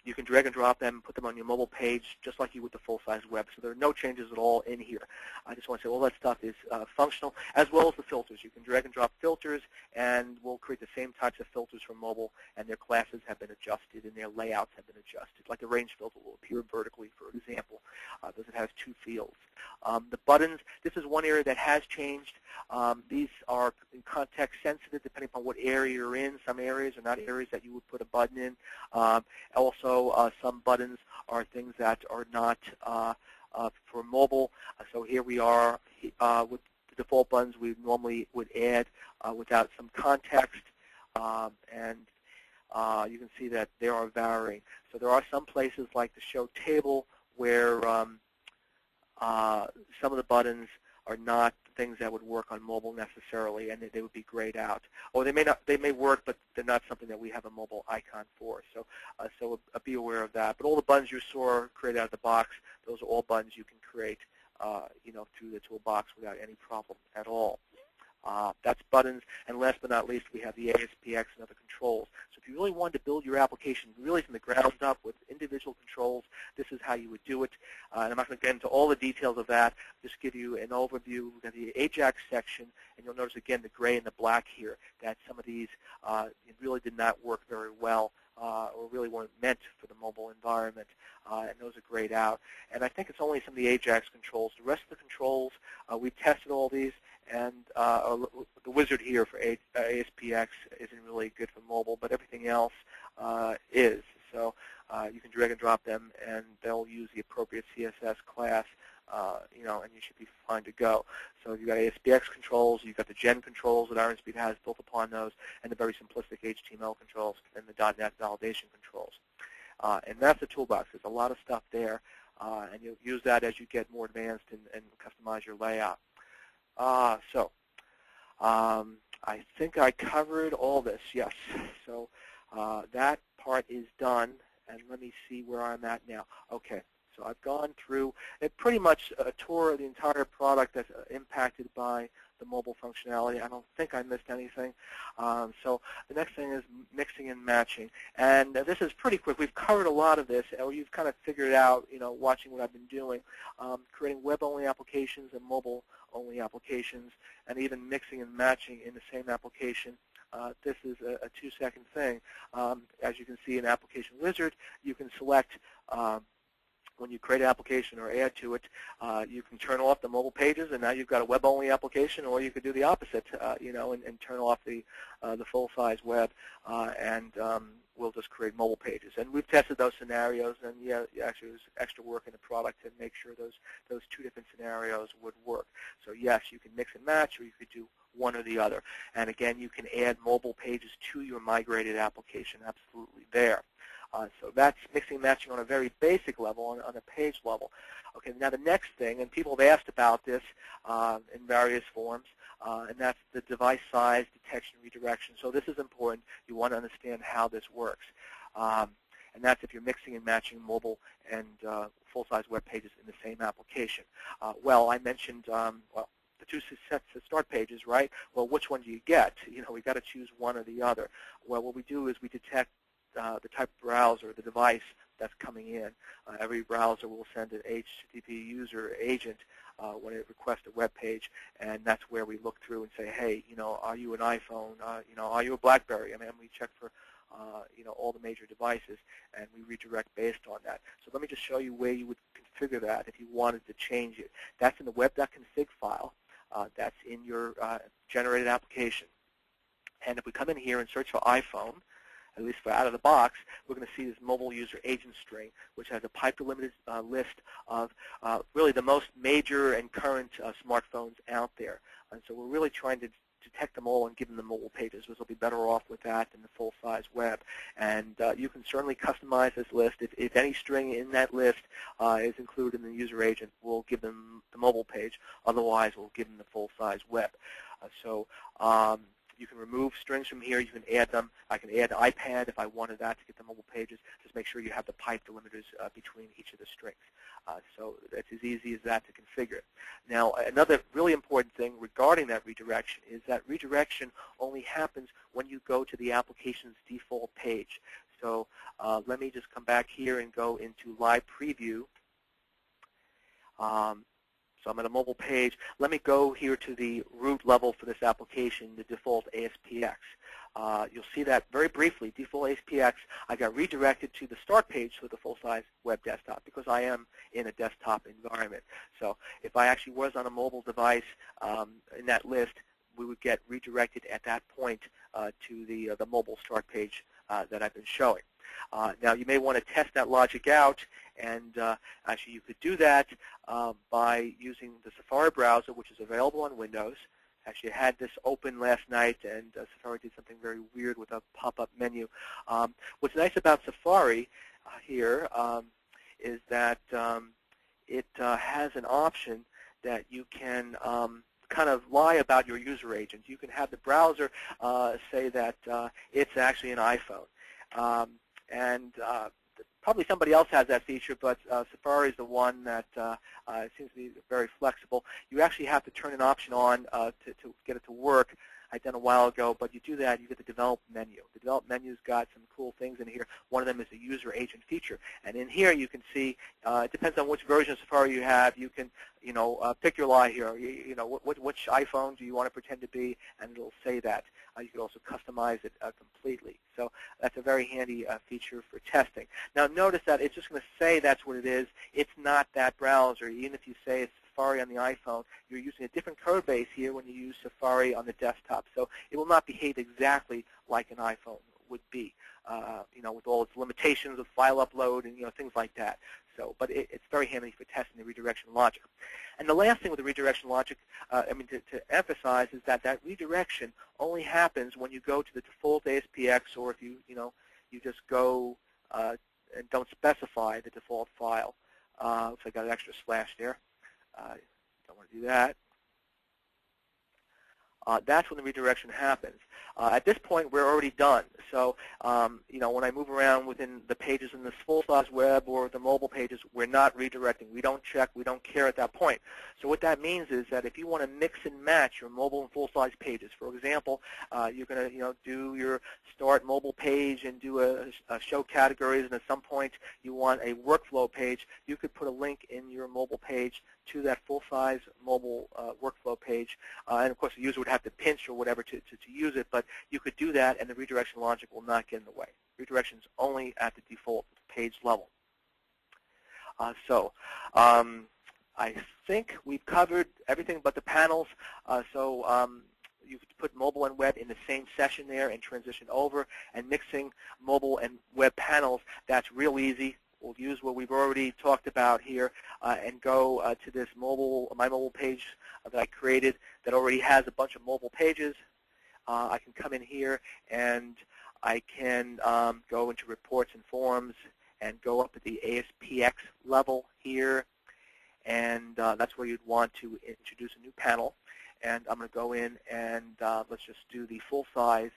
you can drag and drop them, put them on your mobile page, just like you would the full-size web. So there are no changes at all in here. I just want to say all that stuff is functional, as well as the filters. You can drag and drop filters, and we'll create the same types of filters for mobile, and their classes have been adjusted, and their layouts have been adjusted. Like the range filter will appear vertically, for example, because it has 2 fields. The buttons, this is one area that has changed. These are context sensitive depending upon what area you're in. Some areas are not areas that you would put a button in. Also, some buttons are things that are not for mobile. So here we are with the default buttons we normally would add without some context. And you can see that they are varying. So there are some places like the show table where some of the buttons are not things that would work on mobile necessarily, and they would be grayed out. Or they may not. They may work, but they're not something that we have a mobile icon for. So, be aware of that. But all the buttons you saw created out of the box, those are all buttons you can create, through the toolbox without any problem at all. That's buttons, and last but not least, we have the ASPX and other controls. So if you really wanted to build your application really from the ground up with individual controls, this is how you would do it. And I'm not going to get into all the details of that, just give you an overview. We've got the AJAX section, and you'll notice again the gray and the black here, that some of these really did not work very well or really weren't meant for the mobile environment, and those are grayed out. And I think it's only some of the AJAX controls. The rest of the controls, we've tested all these, and the wizard here for ASPX isn't really good for mobile, but everything else is. So you can drag and drop them, and they'll use the appropriate CSS class, and you should be fine to go. So you've got ASPX controls, you've got the gen controls that Iron Speed has built upon those, and the very simplistic HTML controls, and the .NET validation controls. And that's the toolbox. There's a lot of stuff there, and you'll use that as you get more advanced and customize your layout. I think I covered all this, yes. So that part is done, and let me see where I'm at now. Okay, so I've gone through and pretty much a tour of the entire product that's impacted by the mobile functionality. I don't think I missed anything. So the next thing is mixing and matching. And this is pretty quick. We've covered a lot of this, or you've kind of figured out, watching what I've been doing, creating web-only applications and mobile-only applications, and even mixing and matching in the same application. This is a 2-second thing. As you can see in Application Wizard, you can select when you create an application or add to it, you can turn off the mobile pages, and now you've got a web-only application, or you could do the opposite, and turn off the full-size web, and we'll just create mobile pages. And we've tested those scenarios, and actually there's extra work in the product to make sure those two different scenarios would work. So yes, you can mix and match, or you could do one or the other. And again, you can add mobile pages to your migrated application absolutely there. So that's mixing and matching on a very basic level, on a page level. Okay, now the next thing, and people have asked about this in various forms, and that's the device size detection redirection. So this is important. You want to understand how this works. And that's if you're mixing and matching mobile and full-size web pages in the same application. Well, I mentioned, the two sets of start pages, right? Well, which one do you get? We've got to choose one or the other. Well, what we do is we detect the type of browser, the device that's coming in. Every browser will send an HTTP user agent when it requests a web page, and that's where we look through and say, hey, are you an iPhone? Are you a Blackberry? I mean, we check for all the major devices, and we redirect based on that. So let me just show you where you would configure that if you wanted to change it. That's in the web.config file. That's in your generated application. And if we come in here and search for iPhone, at least for out of the box, we're going to see this mobile user agent string, which has a pipe-delimited list of really the most major and current smartphones out there. And so we're really trying to detect them all and give them the mobile pages, which will be better off with that than the full-size web. And you can certainly customize this list. If any string in that list is included in the user agent, we'll give them the mobile page. Otherwise, we'll give them the full-size web. You can remove strings from here. You can add them. I can add iPad if I wanted that to get the mobile pages. Just make sure you have the pipe delimiters between each of the strings. So it's as easy as that to configure. Now, another really important thing regarding that redirection is that redirection only happens when you go to the application's default page. So let me just come back here and go into Live Preview. So I'm at a mobile page. Let me go here to the root level for this application, the default ASPX. You'll see that very briefly, default ASPX, I got redirected to the start page for the full-size web desktop because I am in a desktop environment. So if I actually was on a mobile device in that list, we would get redirected at that point to the mobile start page that I've been showing. Now, you may want to test that logic out, and actually you could do that by using the Safari browser, which is available on Windows. Actually, I had this open last night, and Safari did something very weird with a pop-up menu. What's nice about Safari here is that it has an option that you can kind of lie about your user agent. You can have the browser say that it's actually an iPhone. Probably somebody else has that feature, but Safari is the one that seems to be very flexible. You actually have to turn an option on to get it to work. I'd done a while ago, but you do that, you get the Develop menu. The Develop menu's got some cool things in here. One of them is the user agent feature. And in here you can see, it depends on which version of Safari you have, you can, pick your lie here. Which iPhone do you want to pretend to be, and it'll say that. You can also customize it completely. So that's a very handy feature for testing. Now notice that it's just going to say that's what it is. It's not that browser. Even if you say it's Safari on the iPhone, you're using a different code base here when you use Safari on the desktop. So it will not behave exactly like an iPhone would be, with all its limitations of file upload and things like that. So, but it's very handy for testing the redirection logic. And the last thing with the redirection logic, to emphasize, is that redirection only happens when you go to the default ASPX, or if you just go and don't specify the default file. So I got an extra slash there. Don't want to do that. That's when the redirection happens. At this point, we're already done. So, when I move around within the pages in this full-size web or the mobile pages, we're not redirecting. We don't check. We don't care at that point. So what that means is that if you want to mix and match your mobile and full-size pages, for example, you're going to, do your start mobile page and do a show categories, and at some point you want a workflow page, you could put a link in your mobile page to that full-size mobile workflow page. And, of course, the user would have to pinch or whatever to use it, but you could do that, and the redirection logic will not get in the way. Redirection is only at the default page level. I think we've covered everything but the panels. You could put mobile and web in the same session there and transition over, and mixing mobile and web panels, that's real easy. We'll use what we've already talked about here and go to this my mobile page that I created that already has a bunch of mobile pages. I can come in here and I can go into reports and forms and go up at the ASPX level here, and that's where you'd want to introduce a new panel. And I'm going to go in and let's just do the full-size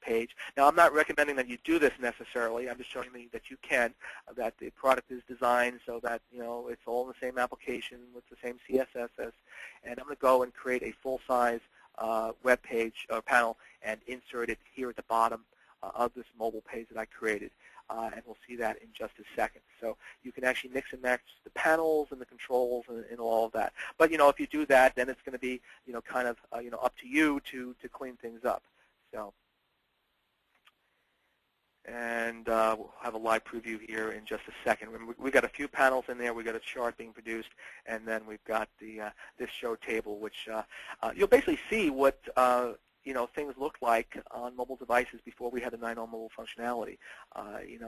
page. Now, I'm not recommending that you do this necessarily. I'm just showing you that you can, that the product is designed so that, it's all in the same application with the same CSS. And I'm going to go and create a full-size web page or panel and insert it here at the bottom of this mobile page that I created. And we'll see that in just a second. So you can actually mix and match the panels and the controls and all of that. But if you do that, then it's going to be kind of up to you to clean things up. So, and we'll have a live preview here in just a second. Remember, we've got a few panels in there. We've got a chart being produced, and then we've got the this show table, which you'll basically see what things looked like on mobile devices before we had the 9.0 mobile functionality.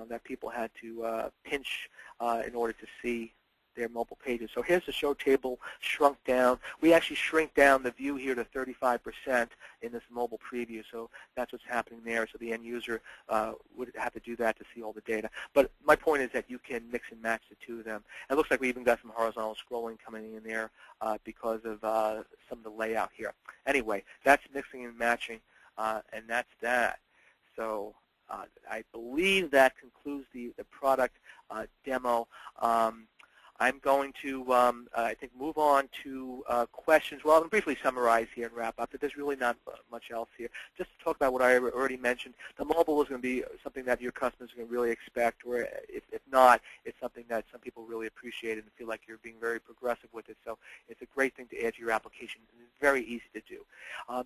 That people had to pinch in order to see their mobile pages. So here's the show table shrunk down. We actually shrink down the view here to 35% in this mobile preview. So that's what's happening there. So the end user would have to do that to see all the data. But my point is that you can mix and match the two of them. It looks like we even got some horizontal scrolling coming in there because of some of the layout here. Anyway, that's mixing and matching, and that's that. So I believe that concludes the product demo. I'm going to, I think, move on to questions. Well, I'll briefly summarize here and wrap up, but there's really not much else here. Just to talk about what I already mentioned, the mobile is going to be something that your customers are going to really expect, or if not, it's something that some people really appreciate and feel like you're being very progressive with it. So it's a great thing to add to your application, and it's very easy to do.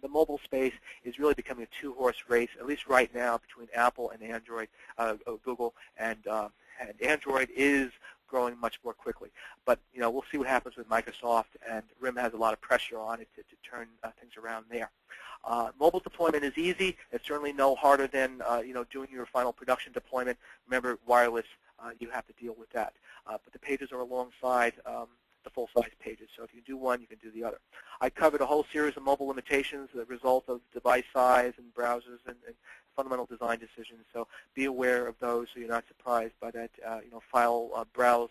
The mobile space is really becoming a two-horse race, at least right now, between Apple and Android, Google, and Android is growing much more quickly. But we'll see what happens with Microsoft, and RIM has a lot of pressure on it to turn things around there. Mobile deployment is easy. It's certainly no harder than doing your final production deployment. Remember, wireless, you have to deal with that. But the pages are alongside the full-size pages. So if you do one, you can do the other. I covered a whole series of mobile limitations, the result of device size and browsers and fundamental design decisions. So be aware of those so you're not surprised by that file browse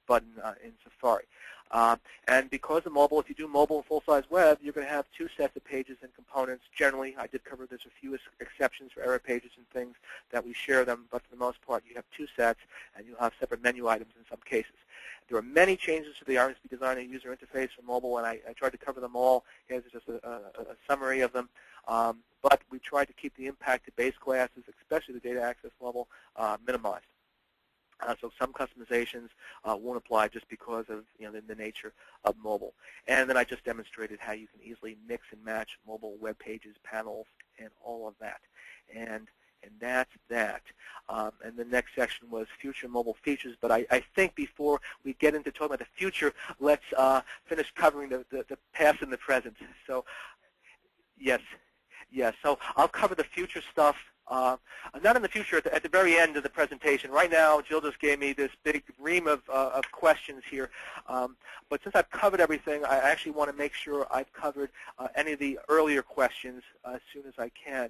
button in Safari. And because of mobile, if you do mobile and full-size web, you're going to have two sets of pages and components. Generally, I did cover there's a few exceptions for error pages and things that we share them, but for the most part, you have two sets, and you'll have separate menu items in some cases. There are many changes to the Iron Speed Designer user interface for mobile, and I tried to cover them all. Here's just a summary of them. But we tried to keep the impact to base classes, especially the data access level, minimized. So some customizations won't apply just because of the nature of mobile. And then I just demonstrated how you can easily mix and match mobile web pages, panels, and all of that. And that's that. And the next section was future mobile features. But I think before we get into talking about the future, let's finish covering the past and the present. So yes. So I'll cover the future stuff. Not in the future, at the very end of the presentation. Right now, Jill just gave me this big ream of questions here. But since I've covered everything, I actually want to make sure I've covered any of the earlier questions as soon as I can.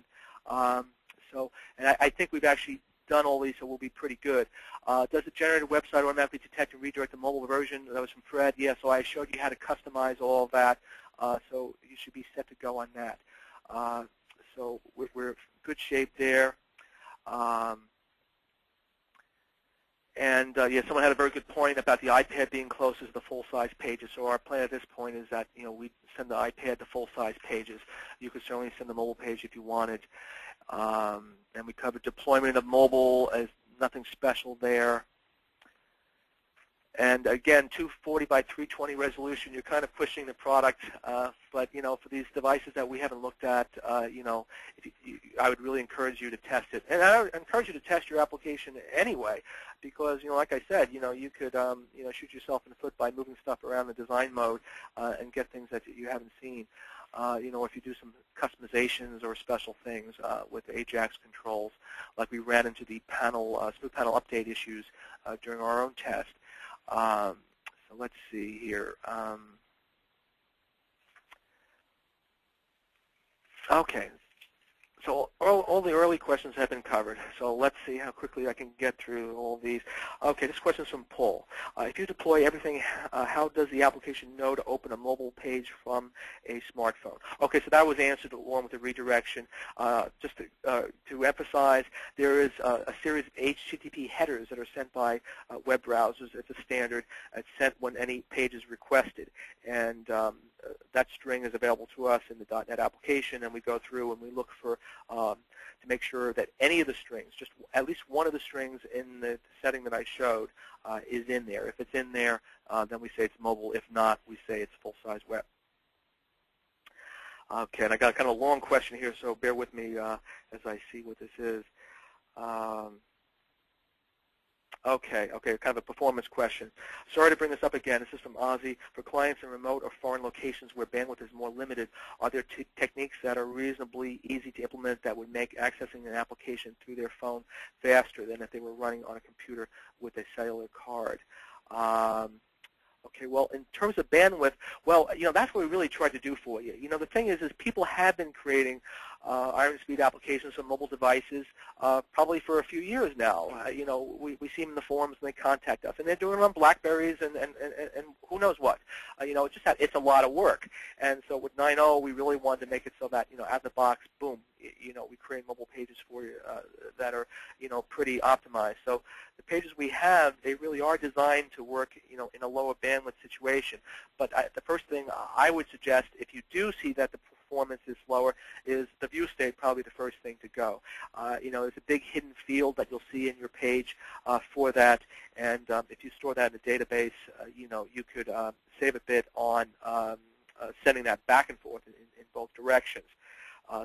And I think we've actually done all these, so we'll be pretty good. Does the generated website automatically detect and redirect the mobile version? That was from Fred. Yeah, so I showed you how to customize all of that. So you should be set to go on that. So we're in good shape there. Yeah, someone had a very good point about the iPad being closest to the full-size pages. So our plan at this point is that we send the iPad to full-size pages. You could certainly send the mobile page if you wanted. And we covered deployment of mobile as nothing special there. And again, 240 by 320 resolution, you're kind of pushing the product, but for these devices that we haven't looked at, I would really encourage you to test it. And I would encourage you to test your application anyway, because like I said, you could shoot yourself in the foot by moving stuff around the design mode and get things that you haven't seen. If you do some customizations or special things with AJAX controls, like we ran into the smooth panel update issues during our own test. So let's see here. Okay. So all the early questions have been covered. So let's see how quickly I can get through all these. Okay, this question is from Paul. If you deploy everything, how does the application know to open a mobile page from a smartphone? Okay, so that was answered along with the redirection. Just to emphasize, there is a series of HTTP headers that are sent by web browsers. It's a standard. It's sent when any page is requested. And that string is available to us in the .NET application, and we go through and we look for to make sure that any of the strings, just at least one of the strings in the setting that I showed, is in there. If it's in there, then we say it's mobile. If not, we say it's full-size web. Okay, and I got kind of a long question here, so bear with me as I see what this is. Okay, kind of a performance question. Sorry to bring this up again. This is from Ozzy. For clients in remote or foreign locations where bandwidth is more limited, are there techniques that are reasonably easy to implement that would make accessing an application through their phone faster than if they were running on a computer with a cellular card? Okay, well, in terms of bandwidth, well, that's what we really tried to do for you. The thing is people have been creating Iron Speed applications on mobile devices probably for a few years now. We see them in the forums and they contact us, and they're doing it on Blackberries and who knows what. It's a lot of work. And so with 9.0, we really wanted to make it so that, out of the box, boom, we create mobile pages for you that are, pretty optimized. So the pages we have, they really are designed to work, in a lower bandwidth situation. But the first thing I would suggest, if you do see that the performance is slower, is the view state probably the first thing to go. There's a big hidden field that you'll see in your page for that, and if you store that in a database, you could save a bit on sending that back and forth in both directions.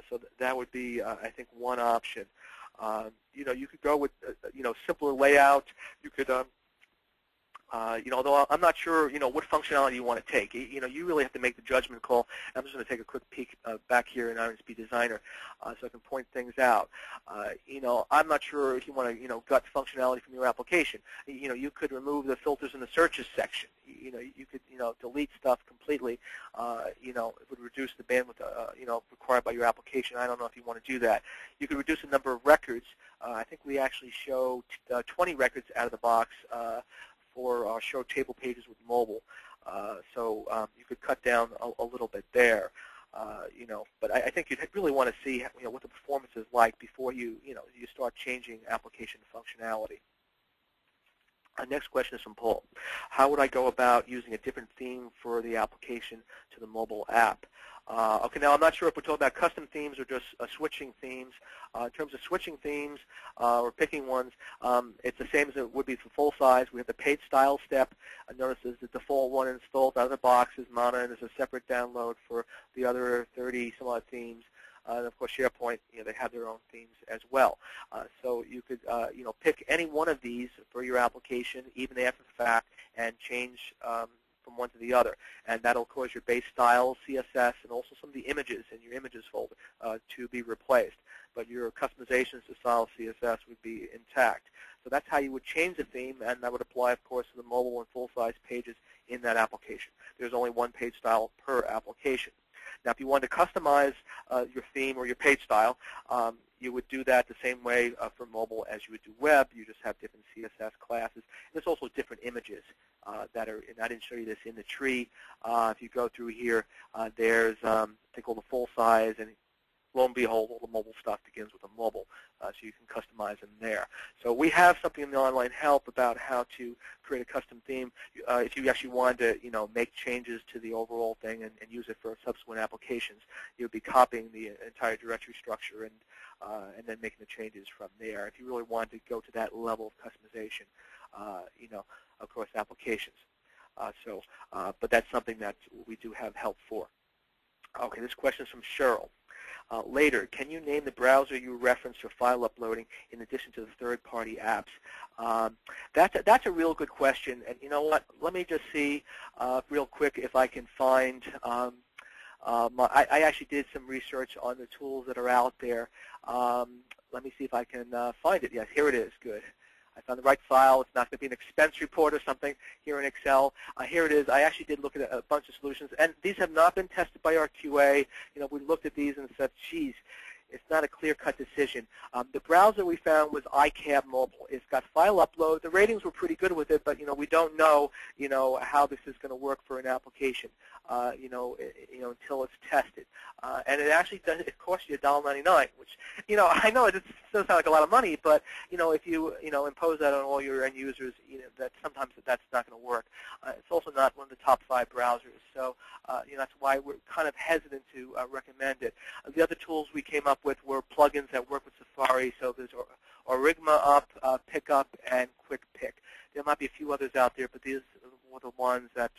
So that would be, I think, one option. You could go with, simpler layout. You could, although I'm not sure, what functionality you want to take. You really have to make the judgment call. I'm just going to take a quick peek back here in Iron Speed Designer so I can point things out. I'm not sure if you want to, gut functionality from your application. You could remove the filters in the searches section. You could, delete stuff completely. It would reduce the bandwidth, required by your application. I don't know if you want to do that. You could reduce the number of records. I think we actually show 20 records out of the box for show table pages with mobile. So you could cut down a little bit there. But I think you'd really want to see what the performance is like before you start changing application functionality. Our next question is from Paul. How would I go about using a different theme for the application to the mobile app? Okay, now I'm not sure if we're talking about custom themes or just switching themes. In terms of switching themes or picking ones, it's the same as it would be for full size. We have the page style step. Notice there's the default one installed out of the box is Mana, and there's a separate download for the other 30 some odd themes. And of course, SharePoint, they have their own themes as well. So you could, pick any one of these for your application, even after the fact, and change from one to the other. And that'll cause your base style, CSS, and also some of the images in your images folder to be replaced. But your customizations to style CSS would be intact. So that's how you would change the theme, and that would apply, of course, to the mobile and full-size pages in that application. There's only one page style per application. Now, if you want to customize your theme or your page style, you would do that the same way for mobile as you would do web. You just have different CSS classes. There's also different images that are, and I didn't show you this in the tree. If you go through here, there's, I think, all the full size, and lo and behold, all the mobile stuff begins with a mobile, so you can customize them there. So we have something in the online help about how to create a custom theme. If you actually wanted to, make changes to the overall thing and use it for subsequent applications, you would be copying the entire directory structure and then making the changes from there. If you really wanted to go to that level of customization, across applications. But that's something that we do have help for. Okay, this question is from Cheryl. Later, can you name the browser you referenced for file uploading in addition to the third-party apps? That's a real good question, and you know what? Let me just see real quick if I can find. I actually did some research on the tools that are out there. Let me see if I can find it. Yes, here it is. Good. I found the right file. It's not going to be an expense report or something here in Excel. Here it is. I actually did look at a bunch of solutions, and these have not been tested by our QA. We looked at these and said, geez, it's not a clear-cut decision. The browser we found was iCab Mobile. It's got file upload. The ratings were pretty good with it, but we don't know how this is going to work for an application until it's tested. And it actually does. It costs you $1.99, which I know it doesn't sound like a lot of money, but if you impose that on all your end users, that sometimes that's not going to work. It's also not one of the top 5 browsers, so that's why we're kind of hesitant to recommend it. The other tools we came up with were plugins that work with Safari. So there's Origma Up, Pickup, and Quick Pick. There might be a few others out there, but these were the ones that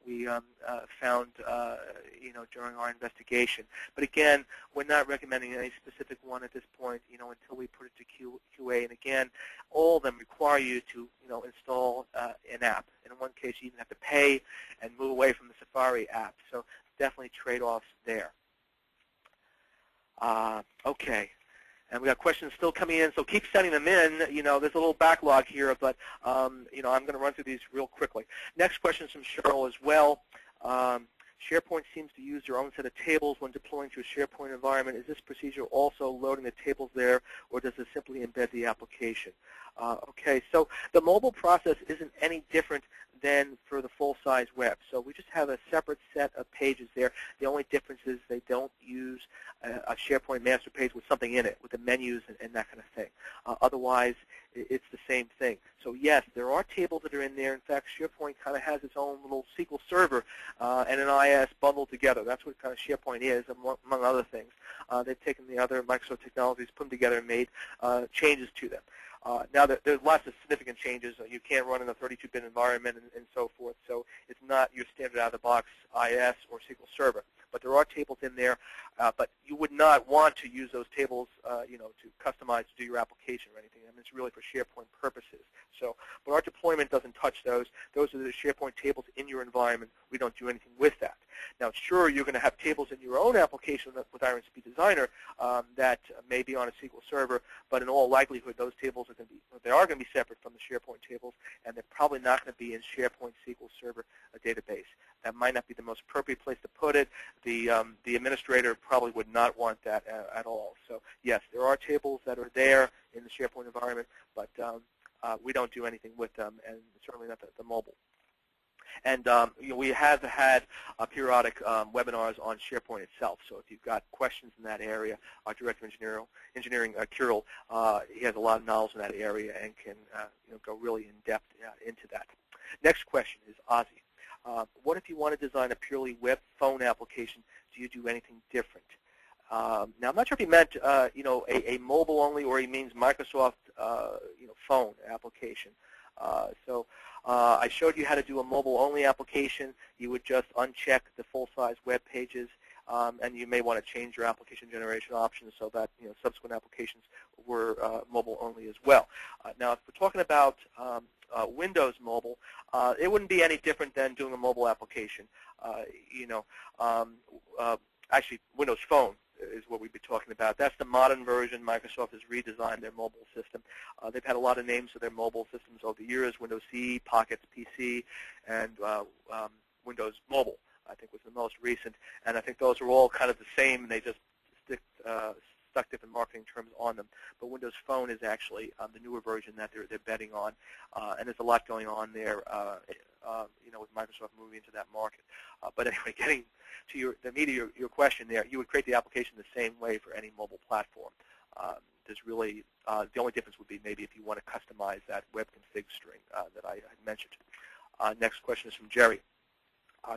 we found during our investigation. But again, we're not recommending any specific one at this point, until we put it to QA. And again, all of them require you to install an app. In one case, you even have to pay and move away from the Safari app. So definitely trade-offs there. Okay, and we got questions still coming in, so keep sending them in. There's a little backlog here, but I'm going to run through these real quickly. Next question is from Cheryl as well. SharePoint seems to use their own set of tables when deploying to a SharePoint environment. Is this procedure also loading the tables there, or does it simply embed the application? Okay, so the mobile process isn't any different than for the full-size web. So we just have a separate set of pages there. The only difference is they don't use a SharePoint master page with something in it, with the menus and that kind of thing. Otherwise, it's the same thing. So yes, there are tables that are in there. In fact, SharePoint kind of has its own little SQL server and an IS bundled together. That's what kind of SharePoint is, among other things. They've taken the other Microsoft technologies, put them together, and made changes to them. Now, there's lots of significant changes. You can't run in a 32-bit environment and so forth, so it's not your standard out-of-the-box IS or SQL Server. But there are tables in there, but you would not want to use those tables, to customize to do your application or anything. I mean, it's really for SharePoint purposes. So, but our deployment doesn't touch those. Those are the SharePoint tables in your environment. We don't do anything with that. Now, sure, you're going to have tables in your own application with Iron Speed Designer that may be on a SQL Server, but in all likelihood, those tables are going to be separate from the SharePoint tables, and they're probably not going to be in SharePoint SQL Server database. That might not be the most appropriate place to put it. The administrator probably would not want that at all. So yes, there are tables that are there in the SharePoint environment, but we don't do anything with them, and certainly not the mobile. And we have had periodic webinars on SharePoint itself. So if you've got questions in that area, our Director of Engineering, Kirill, he has a lot of knowledge in that area and can go really in depth into that. Next question is Ozzy. What if you want to design a purely web phone application? Do you do anything different? Now, I'm not sure if he meant a mobile only, or he means Microsoft phone application. I showed you how to do a mobile-only application. You would just uncheck the full-size web pages, and you may want to change your application generation options so that subsequent applications were mobile-only as well. Now, if we're talking about Windows Mobile, it wouldn't be any different than doing a mobile application. Actually, Windows Phone is what we'd be talking about. That's the modern version. Microsoft has redesigned their mobile system. They've had a lot of names for their mobile systems over the years: Windows CE, Pocket PC, and Windows Mobile, I think, was the most recent. And I think those are all kind of the same, and they just stuck different marketing terms on them. But Windows Phone is actually the newer version that they're betting on, and there's a lot going on there, with Microsoft moving into that market. But anyway, getting to the meat of your question there, you would create the application the same way for any mobile platform. There's really the only difference would be maybe if you want to customize that web config string that I had mentioned. Next question is from Jerry.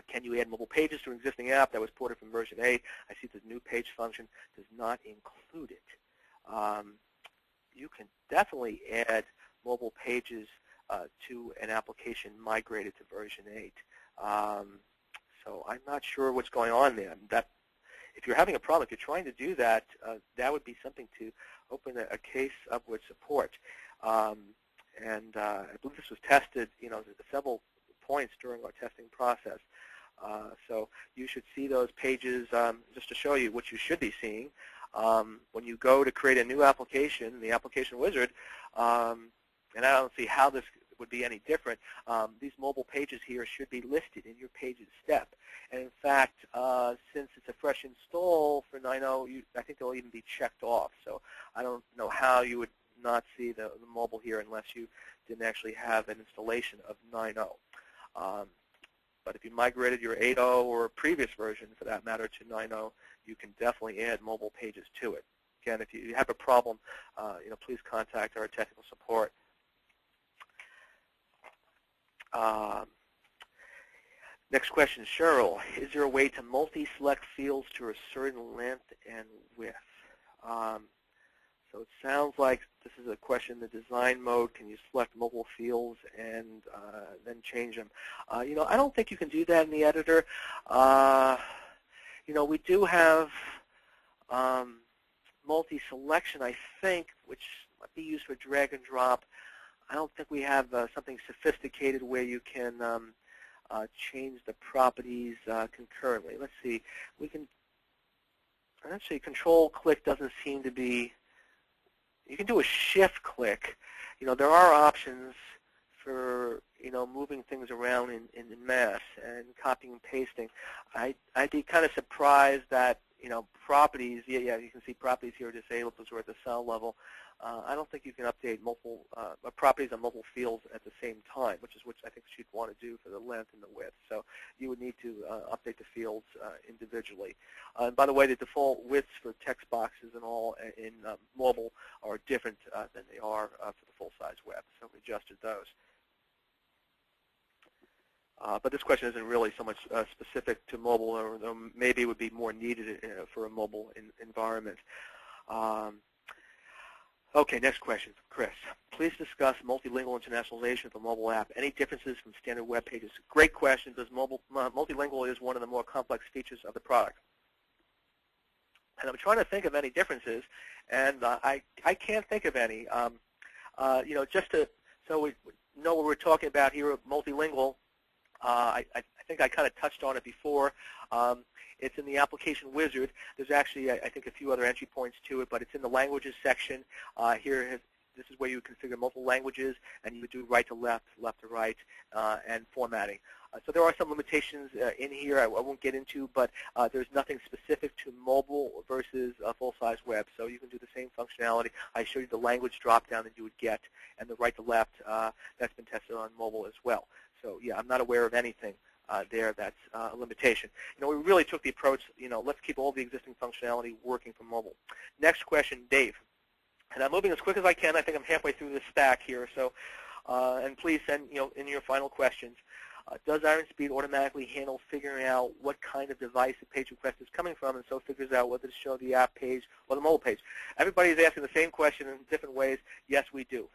Can you add mobile pages to an existing app that was ported from version A? I see the new page function does not include it. You can definitely add mobile pages to an application migrated to version 8. So I'm not sure what's going on there. If you're having a problem, if you're trying to do that, that would be something to open a case up with support. I believe this was tested, at several points during our testing process. So you should see those pages just to show you what you should be seeing. When you go to create a new application in the application wizard, and I don't see how this would be any different, these mobile pages here should be listed in your pages step. And in fact, since it's a fresh install for 9.0, I think they'll even be checked off. So I don't know how you would not see the mobile here unless you didn't actually have an installation of 9.0. But if you migrated your 8.0 or a previous version, for that matter, to 9.0, you can definitely add mobile pages to it. Again, if you have a problem, please contact our technical support. Next question, Cheryl. Is there a way to multi-select fields to a certain length and width? So it sounds like this is a question in the design mode. Can you select multiple fields and then change them? I don't think you can do that in the editor. We do have multi-selection, I think, which might be used for drag and drop. I don't think we have something sophisticated where you can change the properties concurrently. Let's see. We can actually control click doesn't seem to be. You can do a shift click. There are options for moving things around in mass and copying and pasting. I'd be kind of surprised that properties. Yeah, you can see properties here are disabled because we're at the cell level. I don't think you can update multiple properties on multiple fields at the same time, which is what I think you'd want to do for the length and the width. So you would need to update the fields individually. And by the way, the default widths for text boxes and all in mobile are different than they are for the full-size web. So we adjusted those. But this question isn't really so much specific to mobile, or maybe it would be more needed for a mobile environment. Okay, next question, Chris. Please discuss multilingual internationalization of a mobile app. Any differences from standard web pages? Great question, because multilingual is one of the more complex features of the product. And I'm trying to think of any differences, and I can't think of any. Just so we know what we're talking about here, multilingual. I think I kind of touched on it before. It's in the application wizard. There's actually, I think, a few other entry points to it, but it's in the languages section. Here, this is where you configure multiple languages, and you would do right to left, left to right, and formatting. So there are some limitations in here I won't get into, but there's nothing specific to mobile versus full-size web. So you can do the same functionality. I showed you the language drop-down that you would get, and the right to left, that's been tested on mobile as well. So yeah, I'm not aware of anything there that's a limitation. We really took the approach, let's keep all the existing functionality working for mobile. Next question, Dave. And I'm moving as quick as I can. I think I'm halfway through this stack here. So, and please send in your final questions. Does Iron Speed automatically handle figuring out what kind of device the page request is coming from, and so figures out whether to show the app page or the mobile page? Everybody's asking the same question in different ways. Yes, we do.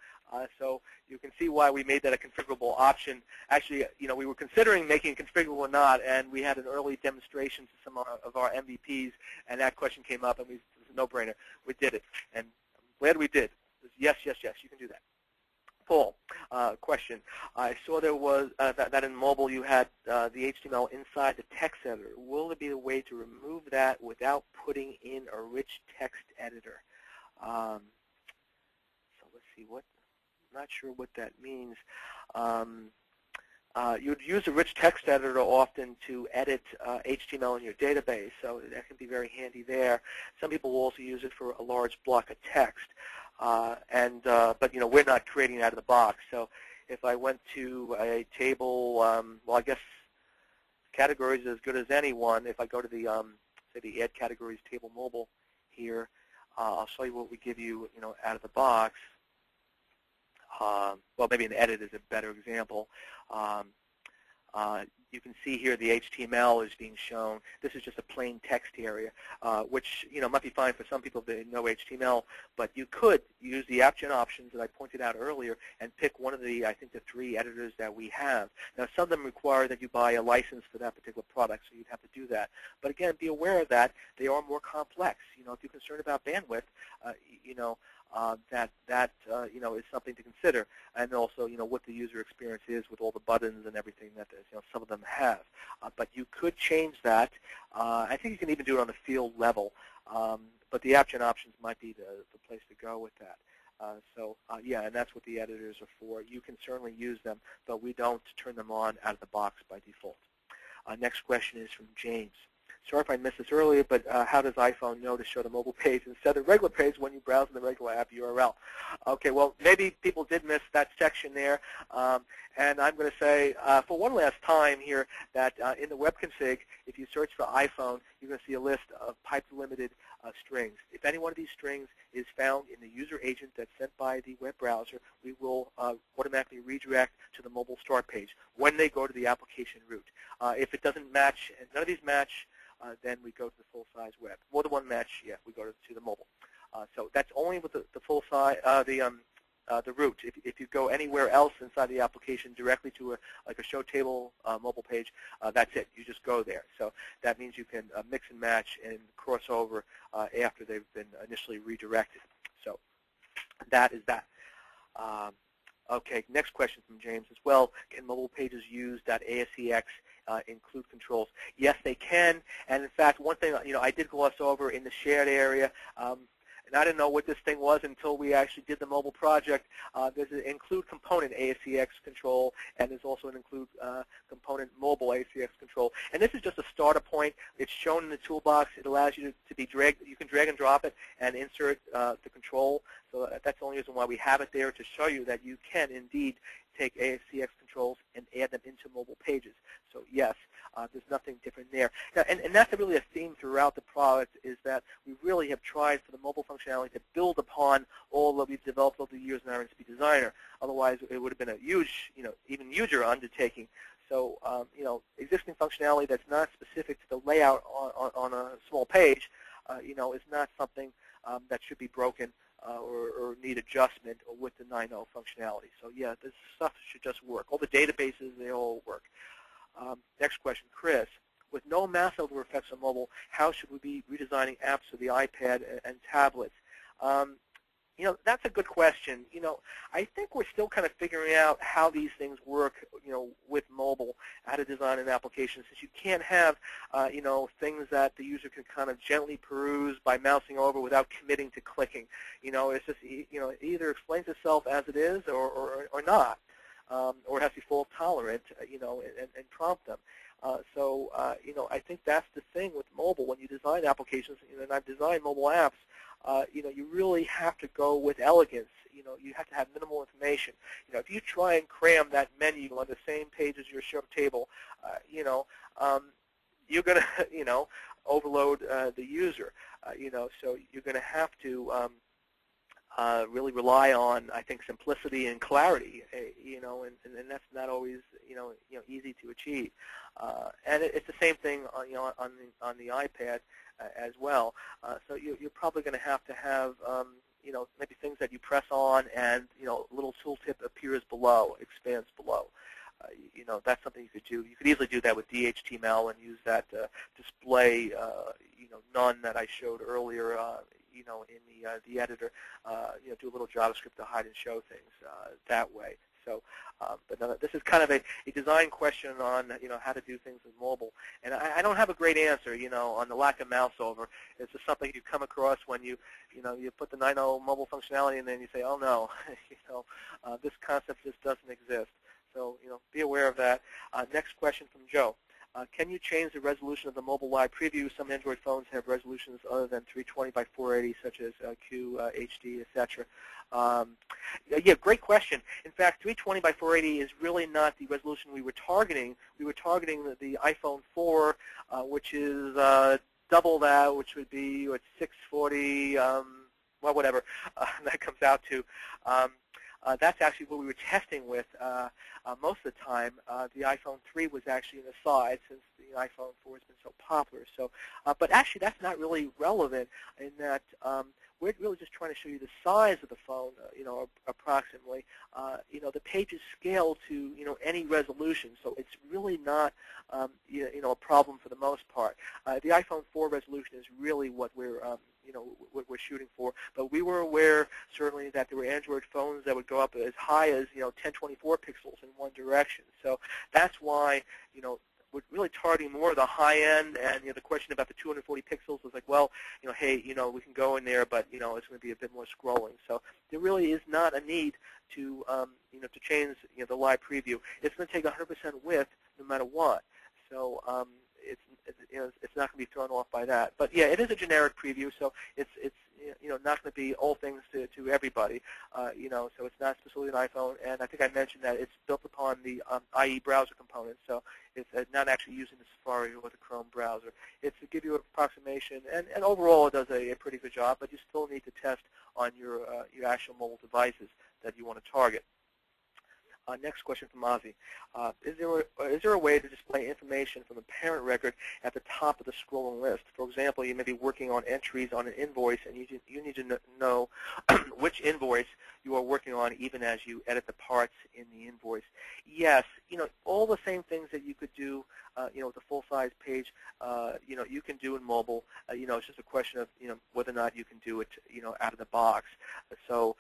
So you can see why we made that a configurable option. Actually, we were considering making it configurable or not, and we had an early demonstration to some of our MVPs, and that question came up, and it was a no-brainer. We did it, and I'm glad we did. It was yes, yes, yes, you can do that. Paul, question. I saw there was that in mobile you had the HTML inside the text editor. Will there be a way to remove that without putting in a rich text editor? So let's see what. I'm not sure what that means. You'd use a rich text editor often to edit HTML in your database, so that can be very handy there. Some people will also use it for a large block of text. But we're not creating it out of the box. So if I went to a table, well, I guess categories are as good as anyone. If I go to the say the Add Categories table mobile here, I'll show you what we give you, out of the box. Well, maybe an edit is a better example. You can see here the HTML is being shown. This is just a plain text area, which might be fine for some people if they know HTML, but you could use the AppGen options that I pointed out earlier and pick one of the, I think, the 3 editors that we have. Now, some of them require that you buy a license for that particular product, so you'd have to do that. But again, be aware of that. They are more complex. If you're concerned about bandwidth, that is something to consider, and also what the user experience is with all the buttons and everything that some of them have. But you could change that. I think you can even do it on the field level. But the AppGen options might be the place to go with that. Yeah, and that's what the editors are for. You can certainly use them, but we don't turn them on out of the box by default. Next question is from James. Sorry if I missed this earlier, but how does iPhone know to show the mobile page instead of the regular page when you browse in the regular app URL? Okay, well, maybe people did miss that section there. And I'm going to say for one last time here that in the web config, if you search for iPhone, you're going to see a list of pipe-limited strings. If any one of these strings is found in the user agent that's sent by the web browser, we will automatically redirect to the mobile start page when they go to the application root. If it doesn't match, and none of these match, then we go to the full-size web. More than one match, yeah, we go to the mobile. So that's only with the full-size, the root. If you go anywhere else inside the application directly to like a show table mobile page, that's it. You just go there. So that means you can mix and match and cross over after they've been initially redirected. So that is that. Okay, next question from James as well. Can mobile pages use .ascx include controls? Yes, they can. And in fact, one thing I did gloss over in the shared area, and I didn't know what this thing was until we actually did the mobile project. There's an include component ASCX control, and there's also an include component mobile ASCX control. And this is just a starter point. It's shown in the toolbox. It allows you to be dragged. You can drag and drop it and insert the control. So that's the only reason why we have it there, to show you that you can indeed take ASCX controls and add them into mobile pages. So yes, there's nothing different there. Now, and that's really a theme throughout the product, is that we really have tried for the mobile functionality to build upon all that we've developed over the years in Iron Speed Designer. Otherwise, it would have been a huge, even huger undertaking. So, existing functionality that's not specific to the layout on a small page, is not something that should be broken or need adjustment with the 9.0 functionality. So yeah, this stuff should just work. All the databases, they all work. Next question, Chris. With no mouse over effects on mobile, how should we be redesigning apps for the iPad and tablets? That's a good question. I think we're still kind of figuring out how these things work, with mobile, how to design an application, since you can't have, things that the user can kind of gently peruse by mousing over without committing to clicking. It's just, it either explains itself as it is or not, or it has to be fault tolerant, and prompt them. I think that's the thing with mobile. When you design applications, and I've designed mobile apps, you really have to go with elegance. You have to have minimal information. If you try and cram that menu on the same page as your show table, you're going to, overload the user. So you're going to have to really rely on, I think, simplicity and clarity. And that's not always, easy to achieve. And it's the same thing, on the iPad as well. So you're probably going to have, maybe things that you press on and, a little tooltip appears below, expands below. That's something you could do. You could easily do that with DHTML and use that display, none that I showed earlier, in the editor. Do a little JavaScript to hide and show things that way. So, but no, this is kind of a design question on, how to do things with mobile. And I don't have a great answer, on the lack of mouse over. It's just something you come across when you put the 9.0 mobile functionality and then you say, oh no, this concept just doesn't exist. So, be aware of that. Next question from Joe. Can you change the resolution of the mobile live preview? Some Android phones have resolutions other than 320 by 480, such as QHD, etc. Yeah, great question. In fact, 320 by 480 is really not the resolution we were targeting. We were targeting the iPhone 4, which is double that, which would be 640, well, whatever that comes out to. that's actually what we were testing with most of the time. The iPhone 3 was actually in the side since the iPhone 4 has been so popular. So, but actually that's not really relevant in that we're really just trying to show you the size of the phone, approximately. The pages scale to, any resolution, so it's really not, a problem for the most part. The iPhone 4 resolution is really what we're, what we're shooting for. But we were aware, certainly, that there were Android phones that would go up as high as, 1024 pixels in one direction. So that's why, we're really targeting more of the high end, and the question about the 240 pixels was like, well, hey, we can go in there, but it's going to be a bit more scrolling. So there really is not a need to to change the live preview. It's going to take 100% width no matter what. So it's not going to be thrown off by that. But yeah, it is a generic preview, so it's not going to be all things to everybody. So it's not specifically an iPhone, and I think I mentioned that it's built upon the IE browser component, so it's not actually using the Safari or the Chrome browser. It's to give you an approximation, and overall it does a pretty good job, but you still need to test on your actual mobile devices that you want to target. Next question from Ozzy. Is there a way to display information from the parent record at the top of the scrolling list? For example, you may be working on entries on an invoice, and you need to know which invoice you are working on even as you edit the parts in the invoice. Yes, all the same things that you could do with a full-size page, you can do in mobile. It's just a question of, whether or not you can do it, out of the box. So,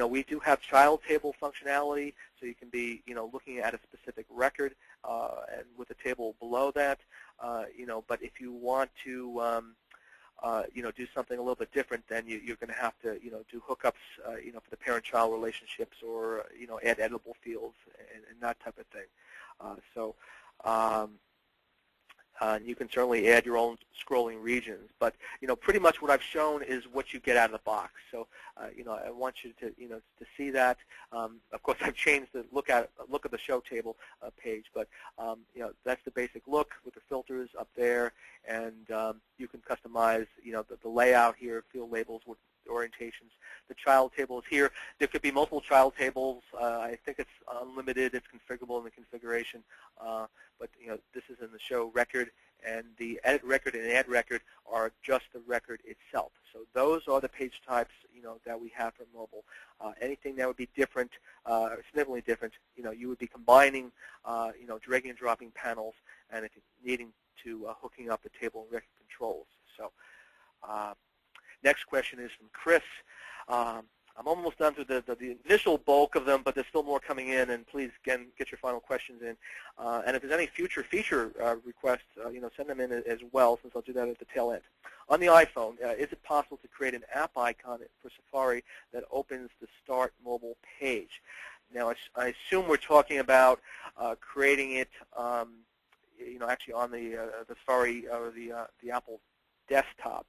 we do have child table functionality, so you can be, looking at a specific record and with a table below that, but if you want to, do something a little bit different, then you're going to have to, do hookups, for the parent-child relationships, or, add editable fields and that type of thing. You can certainly add your own scrolling regions, but pretty much what I've shown is what you get out of the box. So I want you to to see that. Of course, I've changed the look at the show table page, but that's the basic look with the filters up there, and you can customize the layout here, field labels with orientations. The child table is here. There could be multiple child tables. I think it's unlimited. It's configurable in the configuration. But this is in the show record, and the edit record and add record are just the record itself. So those are the page types that we have for mobile. Anything that would be different, significantly different, you would be combining, dragging and dropping panels, and if you're needing to hooking up the table and record controls. So. Next question is from Chris. I'm almost done through the initial bulk of them, but there's still more coming in, and please, again, get your final questions in. And if there's any future feature requests, send them in as well, since I'll do that at the tail end. On the iPhone, is it possible to create an app icon for Safari that opens the Start Mobile page? Now, I assume we're talking about creating it, actually on the Safari or the Apple desktop.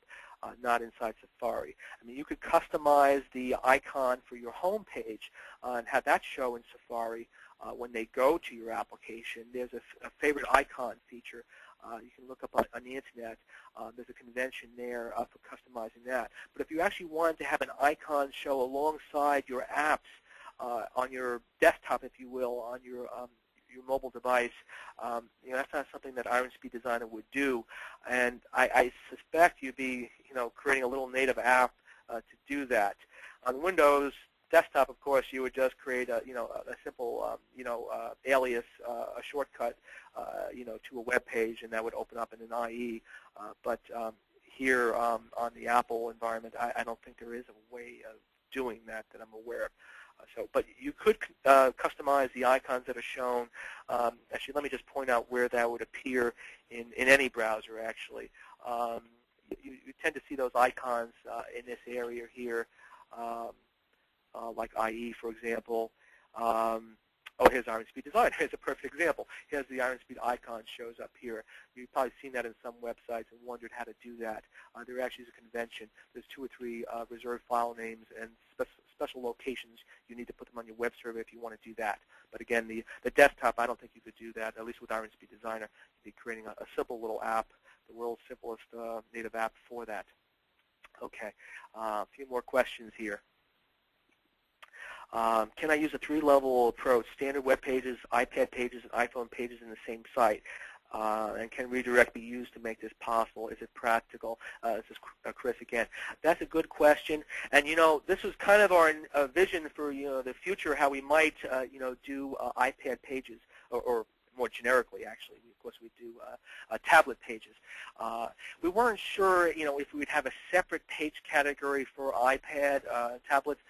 Not inside Safari. I mean, you could customize the icon for your home page and have that show in Safari when they go to your application. There's a favorite icon feature. You can look up on the internet. There's a convention there for customizing that. But if you actually wanted to have an icon show alongside your apps on your desktop, if you will, on your mobile device, that's not something that Iron Speed Designer would do, and I suspect you'd be, creating a little native app to do that. On Windows desktop, of course, you would just create a simple, alias, a shortcut, to a web page, and that would open up in an IE. But here on the Apple environment, I don't think there is a way of doing that I'm aware of. But you could customize the icons that are shown. Actually, let me just point out where that would appear in any browser, actually. You tend to see those icons in this area here, like IE, for example. Oh, here's Iron Speed Designer. Here's a perfect example. Here's the Iron Speed icon shows up here. You've probably seen that in some websites and wondered how to do that. There actually is a convention. There's 2 or 3 reserved file names and special locations. You need to put them on your web server if you want to do that. But again, the desktop, I don't think you could do that, at least with Iron Speed Designer. You'd be creating a simple little app, the world's simplest native app for that. Okay, a few more questions here. Can I use a three-level approach, standard web pages, iPad pages, and iPhone pages in the same site? And can redirect be used to make this possible? Is it practical? This is Chris again. That's a good question. And this was kind of our vision for the future, how we might do iPad pages, or more generically, actually. Of course, we do tablet pages. We weren't sure, if we would have a separate page category for iPad tablets.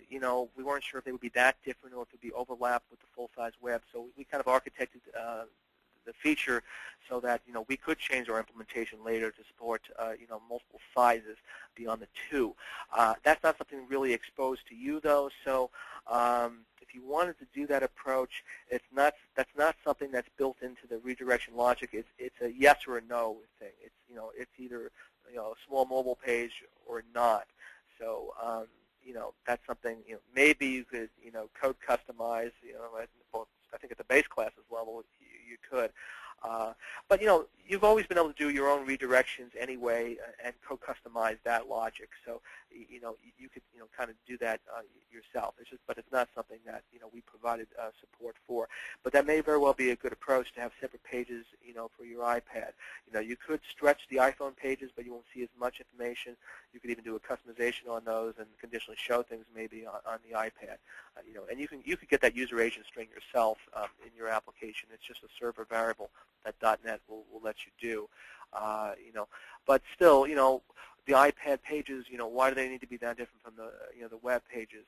We weren't sure if they would be that different or if it would be overlapped with the full-size web. So we kind of architected the feature so that we could change our implementation later to support multiple sizes beyond the 2. That's not something really exposed to you though. So if you wanted to do that approach, that's not something that's built into the redirection logic. It's a yes or a no thing. It's either a small mobile page or not. So that's something maybe you could code customize. Well, I think at the base classes level you could. But you've always been able to do your own redirections anyway and co-customize that logic. So you could kind of do that yourself. But it's not something that we provided support for. But that may very well be a good approach to have separate pages for your iPad. You could stretch the iPhone pages, but you won't see as much information. You could even do a customization on those and conditionally show things maybe on the iPad. And you could get that user agent string yourself in your application. It's just a server variable that .NET will let you do. But still, the iPad pages, why do they need to be that different from the web pages?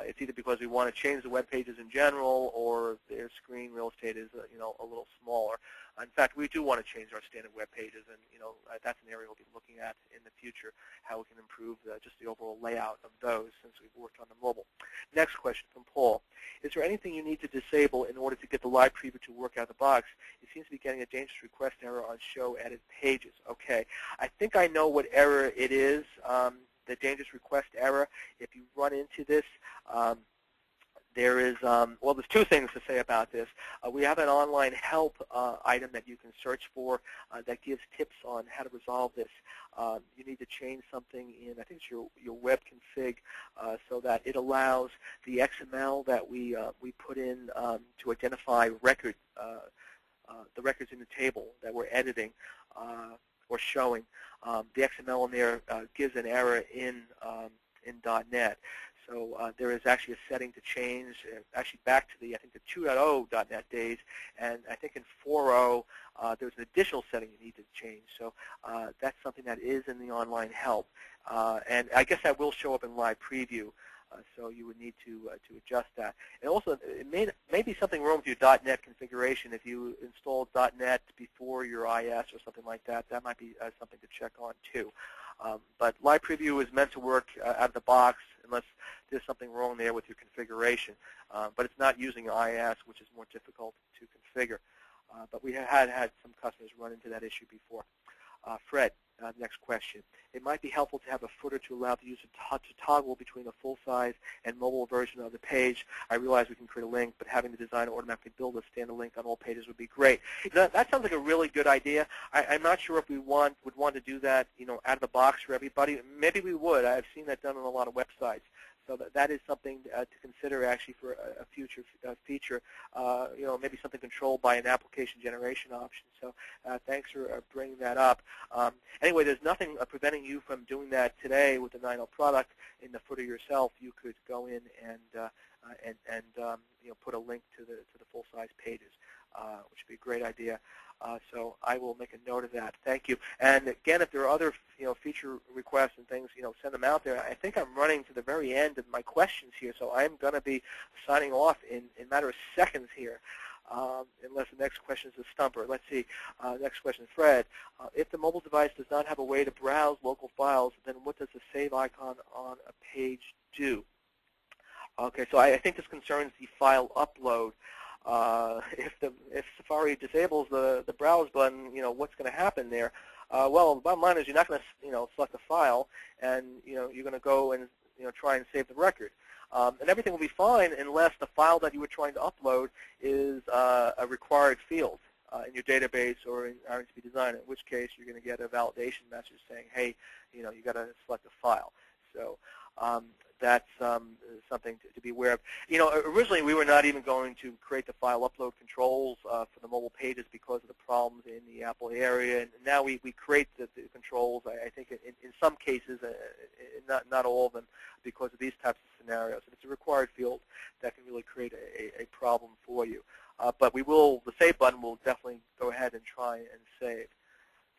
It's either because we want to change the web pages in general, or their screen real estate is a little smaller. In fact, we do want to change our standard web pages, and that's an area we'll be looking at in the future, how we can improve just the overall layout of those since we've worked on the mobile. Next question from Paul. Is there anything you need to disable in order to get the live preview to work out of the box? It seems to be getting a dangerous request error on show edit pages. Okay, I think I know what error it is. The dangerous request error. If you run into this, there is, well, there's two things to say about this. We have an online help item that you can search for that gives tips on how to resolve this. You need to change something in, I think it's your web config, so that it allows the XML that we put in to identify record, the records in the table that we're editing or showing. The XML in there gives an error in .NET. So there is actually a setting to change, actually back to the, I think, the 2.0 .NET days, and I think in 4.0 there's an additional setting you need to change. So that's something that is in the online help, and I guess that will show up in live preview. So you would need to adjust that. And also, it may be something wrong with your .NET configuration. If you installed .NET before your IS or something like that, that might be something to check on too. But live preview is meant to work out of the box unless there's something wrong there with your configuration. But it's not using IS, which is more difficult to configure. But we had some customers run into that issue before. Fred, next question. It might be helpful to have a footer to allow the user to toggle between a full-size and mobile version of the page. I realize we can create a link, but having the designer automatically build a standard link on all pages would be great. That sounds like a really good idea. I'm not sure if we would want to do that, out of the box for everybody. Maybe we would. I've seen that done on a lot of websites. So that is something to consider actually for a future feature, maybe something controlled by an application generation option. So thanks for bringing that up. Anyway, there's nothing preventing you from doing that today with the 9.0 product in the footer yourself. You could go in and put a link to the full-size pages, which would be a great idea. So I will make a note of that. Thank you. And again, if there are other feature requests and things, send them out there. I think I'm running to the very end of my questions here, so I'm going to be signing off in a matter of seconds here, unless the next question is a stumper. Let's see. Next question, Fred. If the mobile device does not have a way to browse local files, then what does the save icon on a page do? Okay, so I think this concerns the file upload. If Safari disables the browse button, what's going to happen there? Well, the bottom line is you're not going to select a file, and you're going to go and try and save the record, and everything will be fine unless the file that you were trying to upload is a required field in your database or in Iron Speed Designer. In which case you're going to get a validation message saying, hey, you got to select a file. So That's something to be aware of. You know, originally we were not even going to create the file upload controls for the mobile pages because of the problems in the Apple area, and now we create the controls, I think, in some cases, not all of them, because of these types of scenarios. And it's a required field that can really create a problem for you. But we will, the save button will definitely go ahead and try and save.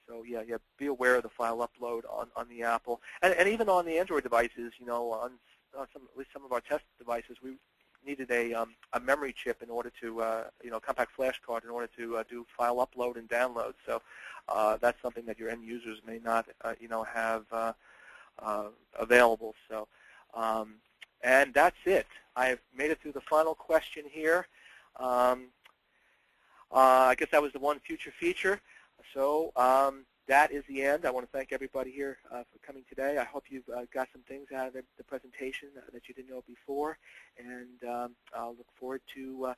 So yeah, be aware of the file upload on the Apple, and even on the Android devices. You know, on at least some of our test devices, we needed a memory chip in order to, compact flash card in order to do file upload and download. So that's something that your end users may not, have available. So, and that's it. I've made it through the final question here. I guess that was the one future feature. So that is the end. I want to thank everybody here for coming today. I hope you've got some things out of the presentation that you didn't know before, and I'll look forward to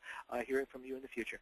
hearing from you in the future.